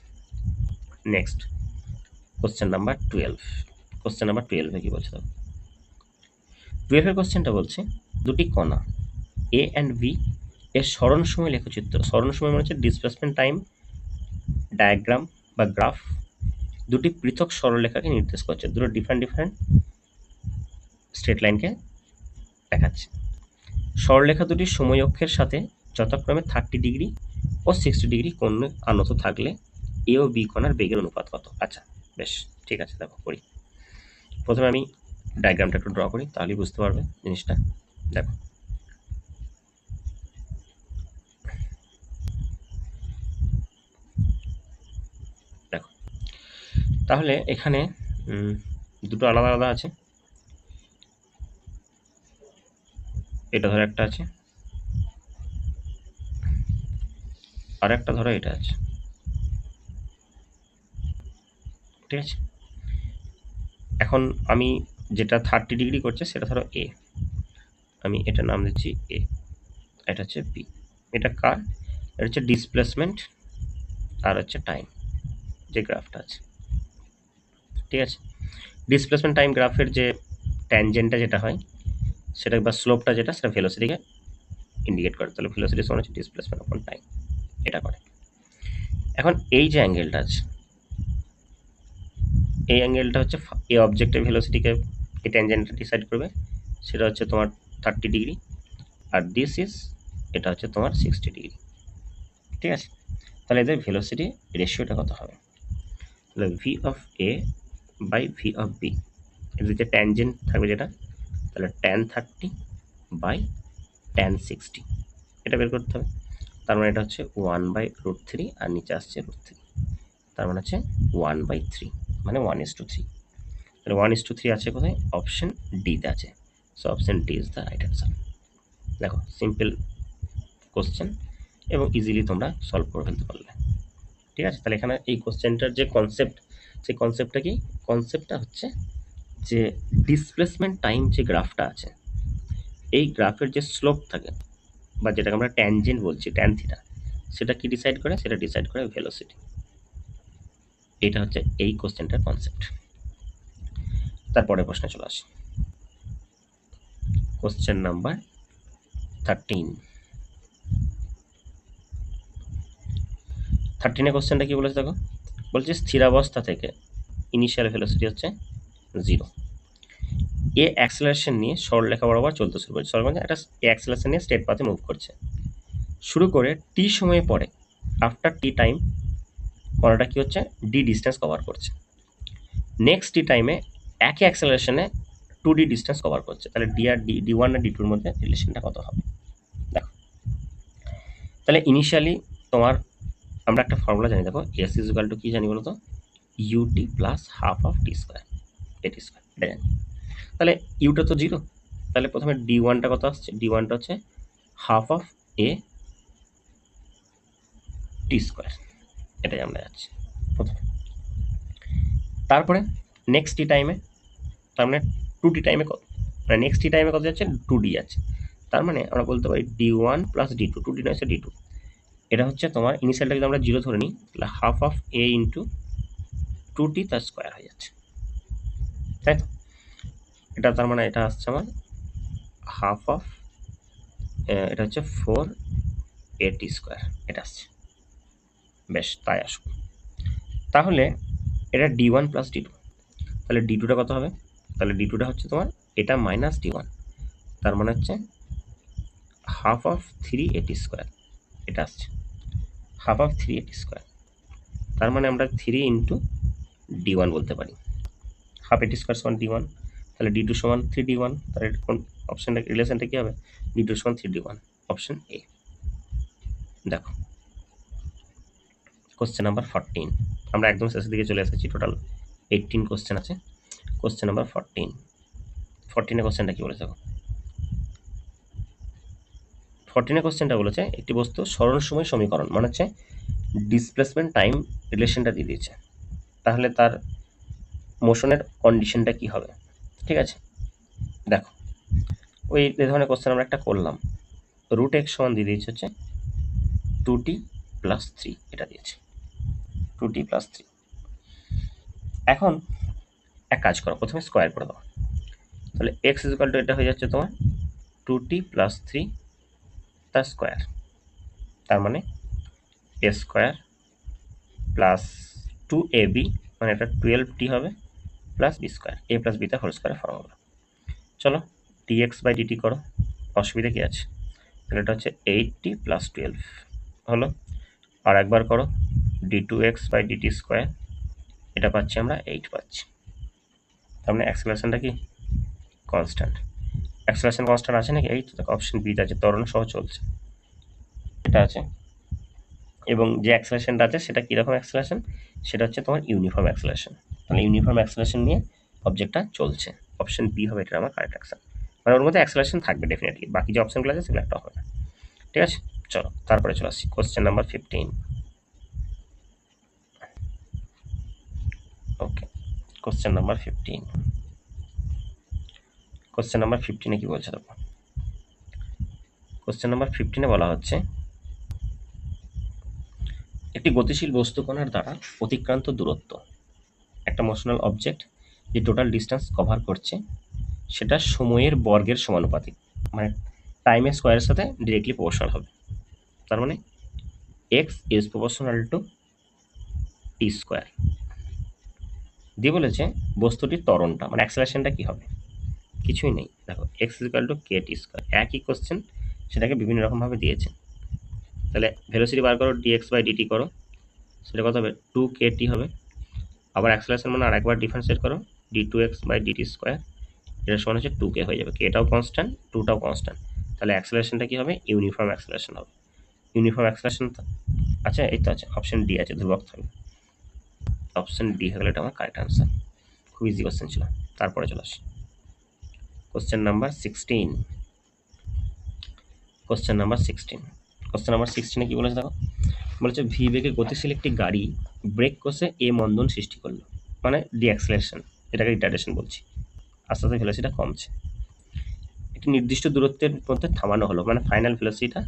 next question number 12। Question number 12 কি বলছে? 12 এর কোশ্চেনটা বলছে দুটি কণা এ অ্যান্ড বি এর সরণ সময় লেখচিত্র। সরণ সময় মানে হচ্ছে ডিসপ্লেসমেন্ট টাইম ডায়াগ্রাম বা গ্রাফ দুটি পৃথক সরলরেখাকে নির্দেশ করছে, দুটো ডিফারেন্ট স্ট্রেট লাইনকে দেখাচ্ছে। সরলরেখা দুটির সময় অক্ষের সাথে যথাক্রমে 30 ডিগ্রি ও 60 ডিগ্রি কোণে আনত থাকলে এ ও বি কণার বেগের অনুপাত কত? আচ্ছা, বেশ, ঠিক আছে, দেখো করি। প্রথমে আমি ডায়াগ্রামটা একটু ড্র করি, তাহলেই বুঝতে পারবে জিনিসটা। দেখো, দেখো তাহলে এখানে দুটো আলাদা আলাদা আছে। এটা ধরো একটা আছে, আর একটা ধরো এটা আছে, ঠিক আছে। এখন আমি যেটা 30 ডিগ্রি করছে সেটা ধরো এ, আমি এটা নাম দিচ্ছি এ, এটা হচ্ছে বি। এটা কার? এটা হচ্ছে ডিসপ্লেসমেন্ট আর হচ্ছে টাইম যে গ্রাফটা আছে, ঠিক আছে। ডিসপ্লেসমেন্ট টাইম গ্রাফের যে ট্যানজেন্টটা যেটা হয় সেটা বা স্লোপটা যেটা, সেটা ভেলোসিটিকে ইন্ডিকেট করে। তাহলে ভেলোসিটি সমান হচ্ছে ডিসপ্লেসমেন্ট অপন টাইম, এটা করে। এখন এই যে অ্যাঙ্গেলটা আছে, এই অ্যাঙ্গেলটা হচ্ছে এই অবজেক্টের ভেলোসিটিকে এই ট্যানজেন্টটা ডিসাইড করবে, সেটা হচ্ছে তোমার 30 ডিগ্রি, আর দিস ইজ, এটা হচ্ছে তোমার 60 ডিগ্রি, ঠিক আছে। তাহলে এদের ভেলোসিটি রেশিওটা কত হবে? তাহলে V of A by V of B, এদের যে ট্যানজেন্ট থাকবে যেটা, তাহলে tan 30 বাই tan 60, এটা বের করতে হবে। তার মানে এটা হচ্ছে 1/√3, আর নিচে আসছে √3, তার মানে হচ্ছে 1/3, মানে 1:3। তাহলে 1:3 আছে কোথায়? অপশন ডিতে আছে। So option D is the right answer. দেখো, সিম্পল কোশ্চেন এবং ইজিলি তোমরা সলভ করে ফেলতে পারলে, ঠিক আছে। তাহলে এখানে এই কোশ্চেনটার যে কনসেপ্ট, সেই কনসেপ্টটা কি? কনসেপ্টটা হচ্ছে যে ডিসপ্লেসমেন্ট টাইম যে গ্রাফটা আছে, এই গ্রাফের যে স্লোপ থাকে বা যেটাকে আমরা ট্যানজেন্ট বলছি, ট্যান থিটা, সেটা কি ডিসাইড করে? সেটা ডিসাইড করে ভেলোসিটি। এটা হচ্ছে এই কোশ্চেনটার কনসেপ্ট। তারপরে প্রশ্নে চলে আসি, কোশ্চেন নাম্বার 13। 13 কোশ্চেনটা কি বলেছে দেখো, বলছে স্থিরাবস্থা থেকে ইনিশিয়াল ভেলোসিটি হচ্ছে 0, এ অ্যাক্সেলারেশন নিয়ে সরলরেখা বরাবর চলতে শুরু করছে। সরল মানে একটা এ অ্যাক্সেলারেশন নিয়ে স্ট্রেট পাথে মুভ করছে, শুরু করে টি সময় পরে, আফটার টি টাইম কণাটা কি হচ্ছে? ডি ডিস্টেন্স কভার করছে। নেক্সট টি টাইমে একই অ্যাক্সেলারেশনে 2d ডিস্টেন্স কভার করছে। তাহলে ডি আর ডি1 আর ডি2 এর মধ্যে রিলেশনটা কত হবে? দেখো, তাহলে ইনিশিয়ালি তোমার আমরা একটা ফর্মুলা জানি, দেখো এস ইজ ইকুয়াল টু কি জানি বলো তো? UT plus half of T square, AT square, এটা জানি। তাহলে ইউটা তো 0, তাহলে প্রথমে ডি1টা কত আসছে? ডি1টা হচ্ছে half of A T square, এটাই আমরা যাচ্ছি প্রথমে। তারপরে নেক্সট টি টাইমে, তার মানে 2d টাইমে কত, মানে নেক্সট টি টাইমে কত যাচ্ছে? 2d যাচ্ছে। তার মানে আমরা বলতে পারি d1 প্লাস d2, 2d নয় সে d2, এটা হচ্ছে তোমার ইনিশিয়ালটা যদি আমরা 0 ধরে নিই, তাহলে half of A into 2t তার স্কোয়ার হয়ে যাচ্ছে, তাই তো? এটা তার মানে এটা আসছে আমার হাফ অফ, এটা হচ্ছে 4at স্কোয়ার, এটা আসছে। বেশ, তাই আসুক। তাহলে এটা d1 প্লাস d2, তাহলে d2টা কত হবে? তাহলে d2টা হচ্ছে তোমার এটা মাইনাস d1, তার মানে হচ্ছে হাফ অফ 3at স্কোয়ার, এটা আসছে হাফ অফ 3at স্কোয়ার। তার মানে আমরা 3 ইন্টু d1 বলতে পারি, হাফ এটি স্কোয়ার সমান d1, তাহলে d2 সমান 3d1। তাহলে কোন অপশনটা, রিলেশনটা কি হবে? d2 সমান 3d1, অপশন এ। দেখো, কোশ্চেন নাম্বার 14। আমরা একদম শেষের দিকে চলে এসেছি, টোটাল 18 কোশ্চেন আছে। Question number 14। 14 কোশ্চেনটা কি বলেছে? 14 কোশ্চেনটা বলেছে একটি বস্তু সরণ সময় সমীকরণ, মানে হচ্ছে ডিসপ্লেসমেন্ট টাইম রিলেশনটা দিয়ে দিয়েছে, তাহলে তার মোশনের কন্ডিশনটা কি হবে? ঠিক আছে, দেখো ওই এই ধরনের কোশ্চেন আমরা একটা করলাম। রুট এক্স সমান দিয়ে দিয়েছে হচ্ছে 2t + 3, এটা দিয়েছে 2t + 3। এখন এক কাজ করো, প্রথমে স্কোয়ার করে দাও, তাহলে x = এটা হয়ে যাচ্ছে তোমার 2t + 3 তার স্কোয়ার, তার মানে a স্কোয়ার প্লাস 2ab, মানে এটা 12t হবে, plus B square, a + b তা হোল স্কোয়ার ফর্মুলা। চলো dx/dt করো, অসুবিধা কি আছে? তাহলে এটা হচ্ছে 8t + 12 হলো। আর একবার করো d2x/dt², এটা পাচ্ছি আমরা 8 পাচ্ছি। তার মানে অ্যাক্সেলারেশনটা কি কনস্ট্যান্ট? অ্যাক্সেলারেশন কনস্ট্যান্ট আছে নাকি? এই তো অপশন বিতে আছে, ত্বরণ সহ চলছে, এটা আছে। এবং যে অ্যাক্সেলারেশনটা আছে সেটা কীরকম অ্যাক্সেলারেশন? সেটা হচ্ছে তোমার ইউনিফর্ম অ্যাক্সেলারেশন। তাহলে ইউনিফর্ম অ্যাক্সেলারেশন নিয়ে অবজেক্টটা চলছে, অপশন বি হবে এটা আমার কারেক্ট অ্যান্সার। মানে ওর মধ্যে অ্যাক্সেলারেশন থাকবে ডেফিনেটলি, বাকি যে অপশনগুলো আছে সেগুলো একটা হবে না। ঠিক আছে, চলো তারপরে চলে আসছি কোশ্চেন নাম্বার 15। ওকে, কোশ্চেন নাম্বার 15। কোশ্চেন নাম্বার 15-এ কি বলছে দেখো। কোশ্চেন নাম্বার 15-এ বলা হচ্ছে একটি গতিশীল বস্তুকণার দ্বারা অতিক্রান্ত দূরত্ব, একটা মোশনাল অবজেক্ট যে টোটাল ডিস্টেন্স কভার করছে সেটা সময়ের বর্গের সমানুপাতিক, মানে টাইমের স্কোয়ারের সাথে ডিরেক্টলি প্রপোর্শনাল হবে। তার মানে x is proportional to T square. দিয়ে বলেছে বস্তুটির ত্বরণটা, মানে অ্যাক্সেলারেশনটা কি হবে? কিছুই নেই, দেখো x equal to K T square, একই কোশ্চেন, সেটাকে বিভিন্ন রকমভাবে দিয়েছে। তাহলে ভেলোসিটি বার করো, dx/dt করো, সেটা কত হবে? 2kt হবে। আবার অ্যাক্সেলারেশন মানে আরেকবার ডিফারেন্সিয়েট করো, d2x/dt², এটা সমান হচ্ছে 2k হয়ে যাবে, কেটাও কনস্ট্যান্ট, 2টাও কনস্ট্যান্ট। তাহলে অ্যাক্সেলারেশনটা কি হবে? ইউনিফর্ম অ্যাক্সেলারেশন হবে। ইউনিফর্ম অ্যাক্সেলারেশন আচ্ছা এই তো আছে, অপশন ডি আছে, ধ্রুবক থাকবে। অপশন ডি হয়ে গেলে এটা আমার কারেক্ট আনসার। খুব ইজি কোশ্চেন ছিল। তারপরে চলে আসি question number 16। Question number 16। Question number 16-এ কি বলেছে দেখো, বলেছে ভি বেগে গতিশীল একটি গাড়ি ব্রেক কষে এ মন্দন সৃষ্টি করলো, মানে ডিঅ্যাক্সেলারেশন, এটাকে রিটার্ডেশন বলছি। আস্তে আস্তে ভেলোসিটিটা কমছে, একটি নির্দিষ্ট দূরত্বের মধ্যে থামানো হলো, মানে ফাইনাল ভেলোসিটিটা,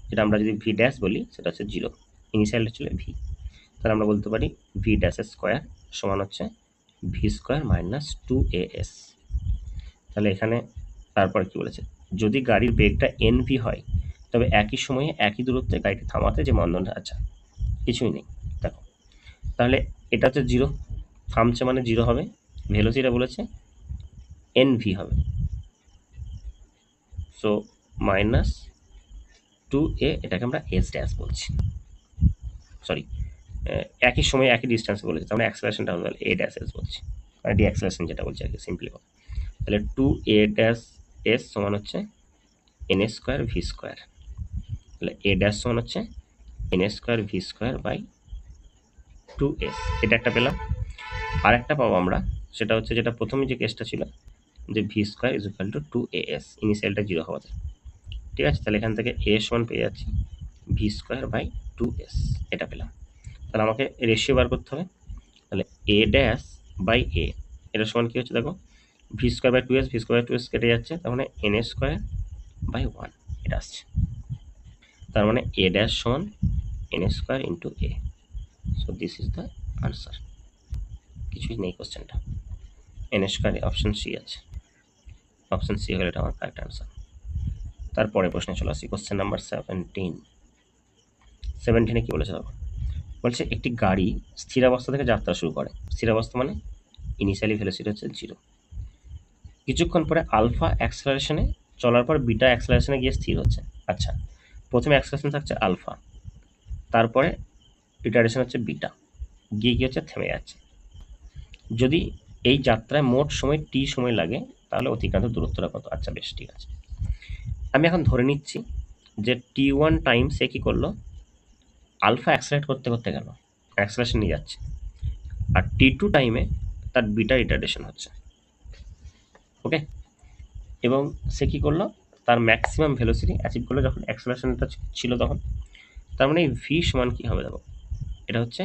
যেটা আমরা যদি ভি ড্যাশ বলি সেটা হচ্ছে 0, ইনিশিয়াল ছিল ভি। তাহলে আমরা বলতে পারি ভি ড্যাশের স্কোয়ার সমান হচ্ছে ভি স্কোয়ার মাইনাস 2as। তাহলে এখানে তারপর কি বলেছে, যদি গাড়ির বেগটা এনভি হয় তবে একই সময়ে একই দূরত্বে গাড়িটি থামাতে যে মন্দনটা, আচ্ছা কিছুই নেই দেখো, তাহলে এটা হচ্ছে 0, থামছে মানে 0 হবে, ভেলোসিটিটা বলেছে এনভি হবে, সো মাইনাস 2a, এটাকে আমরা এস ড্যাশ বলছি, সরি একই সময়ে একই ডিস্টেন্স বলেছি, আমরা অ্যাক্সেলারেশনটা হবে এ ড্যাশ এস বলছি, মানে ডি অ্যাক্সেলারেশন যেটা বলছি আর কি সিম্পলি। তাহলে 2a ড্যাশ এস সমান হচ্ছে এন স্কোয়ার ভি স্কোয়ার, তাহলে এ ড্যাশ সমান হচ্ছে N square V square by 2s, এটা একটা পেলাম। আর একটা পাবো আমরা, সেটা হচ্ছে যেটা প্রথমে যে কেসটা ছিল, যে V square is equal two 2as, ইনিশিয়ালটা 0 হওয়াতে। ঠিক আছে, তাহলে এখান থেকে এ সমান পেয়ে যাচ্ছি ভি স্কোয়ার বাই 2s, এটা পেলাম। তাহলে আমাকে রেশিও বার করতে হবে, তাহলে এ ড্যাশ বাই এ, এটা সমান কী হচ্ছে দেখো, V square by 2s, V square by 2s কেটে যাচ্ছে, তার মানে এন স্কোয়ার বাই 1 এটা আসছে। তার মানে এ ড্যাশ সমান N square into A, so this is the answer. কিছুই নেই কোশ্চেনটা, এন স্কোয়ার, অপশন সি আছে, অপশন সি হলে এটা আমার কারেক্ট আনসার। তারপরে প্রশ্নে চলে আসি কোশ্চেন নাম্বার 17। 17-এ কি বলেছে দেখো, বলছে একটি গাড়ি স্থিরাবস্থা থেকে যাত্রা শুরু করে, স্থিরাবস্থা মানে ইনিশিয়ালি ভেলোসিটি হচ্ছে 0, কিছুক্ষণ পরে আলফা অ্যাক্সেলারেশনে চলার পর বিটা অ্যাক্সেলারেশনে গিয়ে স্থির হচ্ছে। আচ্ছা, প্রথমে অ্যাক্সেলারেশন থাকছে আলফা, তারপরে রিটার্ডেশন হচ্ছে বিটা, গিয়ে কি হচ্ছে থেমে যাচ্ছে। যদি এই যাত্রায় মোট সময় টি সময় লাগে তাহলে অতিক্রান্ত দূরত্বটা কত? আচ্ছা বেশ, ঠিক আছে, আমি এখন ধরে নিচ্ছি যে T1 টাইম সে কী করলো, আলফা অ্যাক্সেলারেট করতে করতে গেল, অ্যাক্সেলারেশন নিয়ে যাচ্ছে, আর t2 টাইমে তার বিটা রিটার্ডেশন হচ্ছে। ওকে, এবং সে কী করলো, তার ম্যাক্সিমাম ভেলোসিটি অ্যাচিভ করলো যখন অ্যাক্সেলারেশনটা ছিল তখন। তার মানে এই ভি সমান কী হবে দেখো, এটা হচ্ছে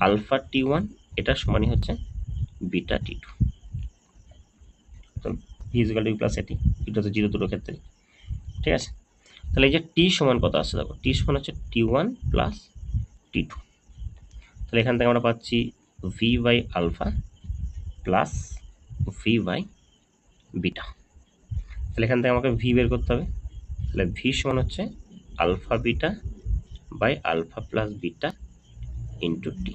আলফা t1, এটা সমানই হচ্ছে বিটা t2। তো V is equal to U plus AT, এটা তো জিরো দুটো ক্ষেত্রে, ঠিক আছে। তাহলে এই যে টি সমান কত আসছে দেখো, টি সমান হচ্ছে t1 প্লাস t2। তাহলে এখান থেকে আমরা পাচ্ছি V by alpha plus V by beta. তাহলে এখান থেকে আমাকে ভি বের করতে হবে। তাহলে ভি সমান হচ্ছে alpha beta by alpha plus beta into T.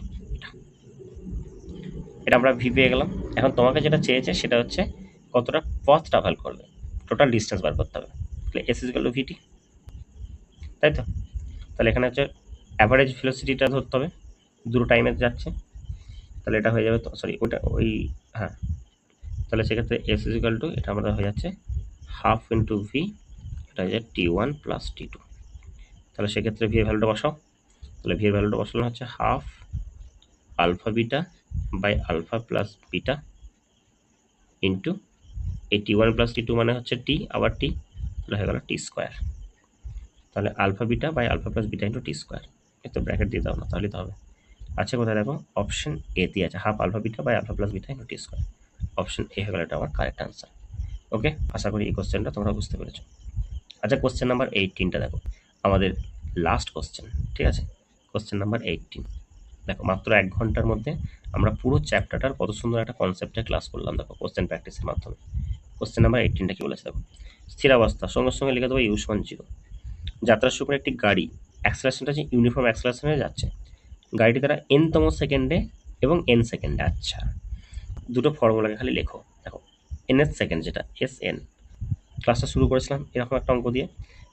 এটা আমরা ভি পেয়ে গেলাম। এখন তোমাকে যেটা চেয়েছে সেটা হচ্ছে কতটা পথ ট্রাভেল করবে, টোটাল ডিস্টেন্স বার করতে হবে। তাহলে এস ইজ ইকুয়াল টু ভিটি, তাই তো। তাহলে এখানে হচ্ছে অ্যাভারেজ ভেলোসিটিটা ধরতে হবে, দুটো টাইমে যাচ্ছে। তাহলে এটা হয়ে যাবে, তো সরি ওটা ওই, হ্যাঁ, তাহলে সেক্ষেত্রে এস ইজ ইকুয়াল টু, এটা আমাদের হয়ে যাচ্ছে হাফ ইন্টু ভি, এটা হয়ে যায় t1 প্লাস t2। তাহলে সেক্ষেত্রে ভি এর ভ্যালুটা বসাও। তাহলে ভি এর ভ্যালুটা বসানো হচ্ছে half alpha beta by alpha plus beta into এই t1 প্লাস t2 মানে হচ্ছে টি, আবার টি, তাহলে হয়ে গেল টি স্কোয়ার। তাহলে alpha beta by alpha plus beta into T square, একটু ব্র্যাকেট দিয়ে দাও না তাহলে তো হবে। আচ্ছা, কোথায় দেখো, অপশন এ তে আছে half alpha beta by alpha plus beta into T square. Option A হয়ে গেল এটা আমার কারেক্ট আনসার। ওকে, আশা করি এই কোশ্চেনটা তোমরা বুঝতে পেরেছো। আচ্ছা, কোশ্চেন নাম্বার 18টা দেখো, আমাদের লাস্ট কোশ্চেন, ঠিক আছে। কোশ্চেন নাম্বার 18 দেখো, মাত্র 1 ঘন্টার মধ্যে আমরা পুরো চ্যাপ্টারটার কত সুন্দর একটা কনসেপ্টে ক্লাস করলাম দেখো, কোশ্চেন প্র্যাকটিসের মাধ্যমে। কোশ্চেন নাম্বার 18টা কি বলেছে দেখো, স্থিরাবস্থা সঙ্গে সঙ্গে লিখে দেবো ইউ সমান 0। যাত্রা শুরু করে একটি গাড়ি, অ্যাক্সেলারেশনটা হচ্ছে ইউনিফর্ম অ্যাক্সেলারেশনে যাচ্ছে। গাড়িটি তারা এনতম সেকেন্ডে এবং এন সেকেন্ডে, আচ্ছা দুটো ফর্মুলাকে খালি লেখো। দেখো nth সেকেন্ড যেটা এস এন, ক্লাসটা শুরু করেছিলাম এরকম একটা অঙ্ক দিয়ে,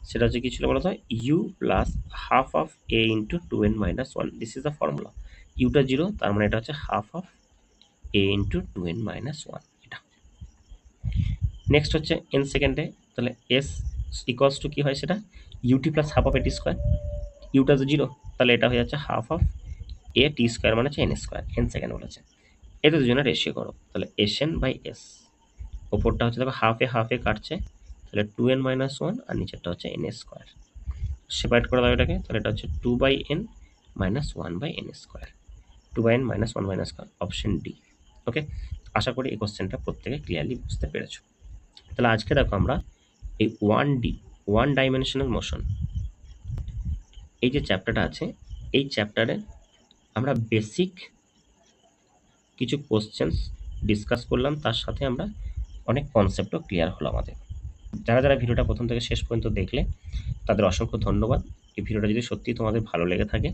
সেটা হচ্ছে কি ছিল বলতো, U plus half of A into 2n minus 1, this is the formula. ইউটা 0, তার মানে এটা হচ্ছে half of A into 2n minus 1, এটা। নেক্সট হচ্ছে এন সেকেন্ডে, তাহলে এস ইকুয়ালস টু কী হয় সেটা, UT plus half of AT square. Yuta তো 0, তাহলে এটা হয়ে যাচ্ছে half of A T square মানে হচ্ছে এন স্কোয়ার, এন সেকেন্ড বলেছে। এতে দুজনে রেশিও করো, তাহলে এস এন বাই এস, ওপরটা হচ্ছে দেখো হাফে কাটছে, তাহলে 2n মাইনাস 1, আর নিচেরটা হচ্ছে এন স্কোয়ার। সেপারেট করে দাও এটাকে, তাহলে এটা হচ্ছে 2/n minus 1/n square, 2/n minus 1/n square, option D. Okay, আশা করি এই কোশ্চেনটা প্রত্যেকে ক্লিয়ারলি বুঝতে পেরেছো। তাহলে আজকে দেখো আমরা এই 1D, ওয়ান ডাইমেনশনাল মোশন, এই যে চ্যাপ্টারটা আছে, এই চ্যাপ্টারে আমরা বেসিক কিছু কোশ্চেন্স ডিসকাস করলাম, তার সাথে আমরা অনেক কনসেপ্টও ক্লিয়ার হলো আমাদের। যারা যারা ভিডিওটা প্রথম থেকে শেষ পর্যন্ত দেখলে তাদের অসংখ্য ধন্যবাদ। এই ভিডিওটা যদি সত্যিই তোমাদের ভালো লেগে থাকে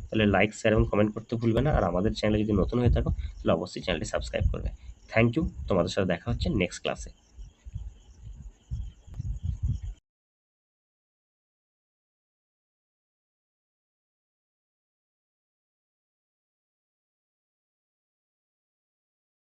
তাহলে লাইক, শেয়ার এবং কমেন্ট করতে ভুলবে না। আর আমাদের চ্যানেলে যদি নতুন হয়ে থাকো তাহলে অবশ্যই চ্যানেলটি সাবস্ক্রাইব করবে। থ্যাংক ইউ, তোমাদের সাথে দেখা হচ্ছে নেক্সট ক্লাসে।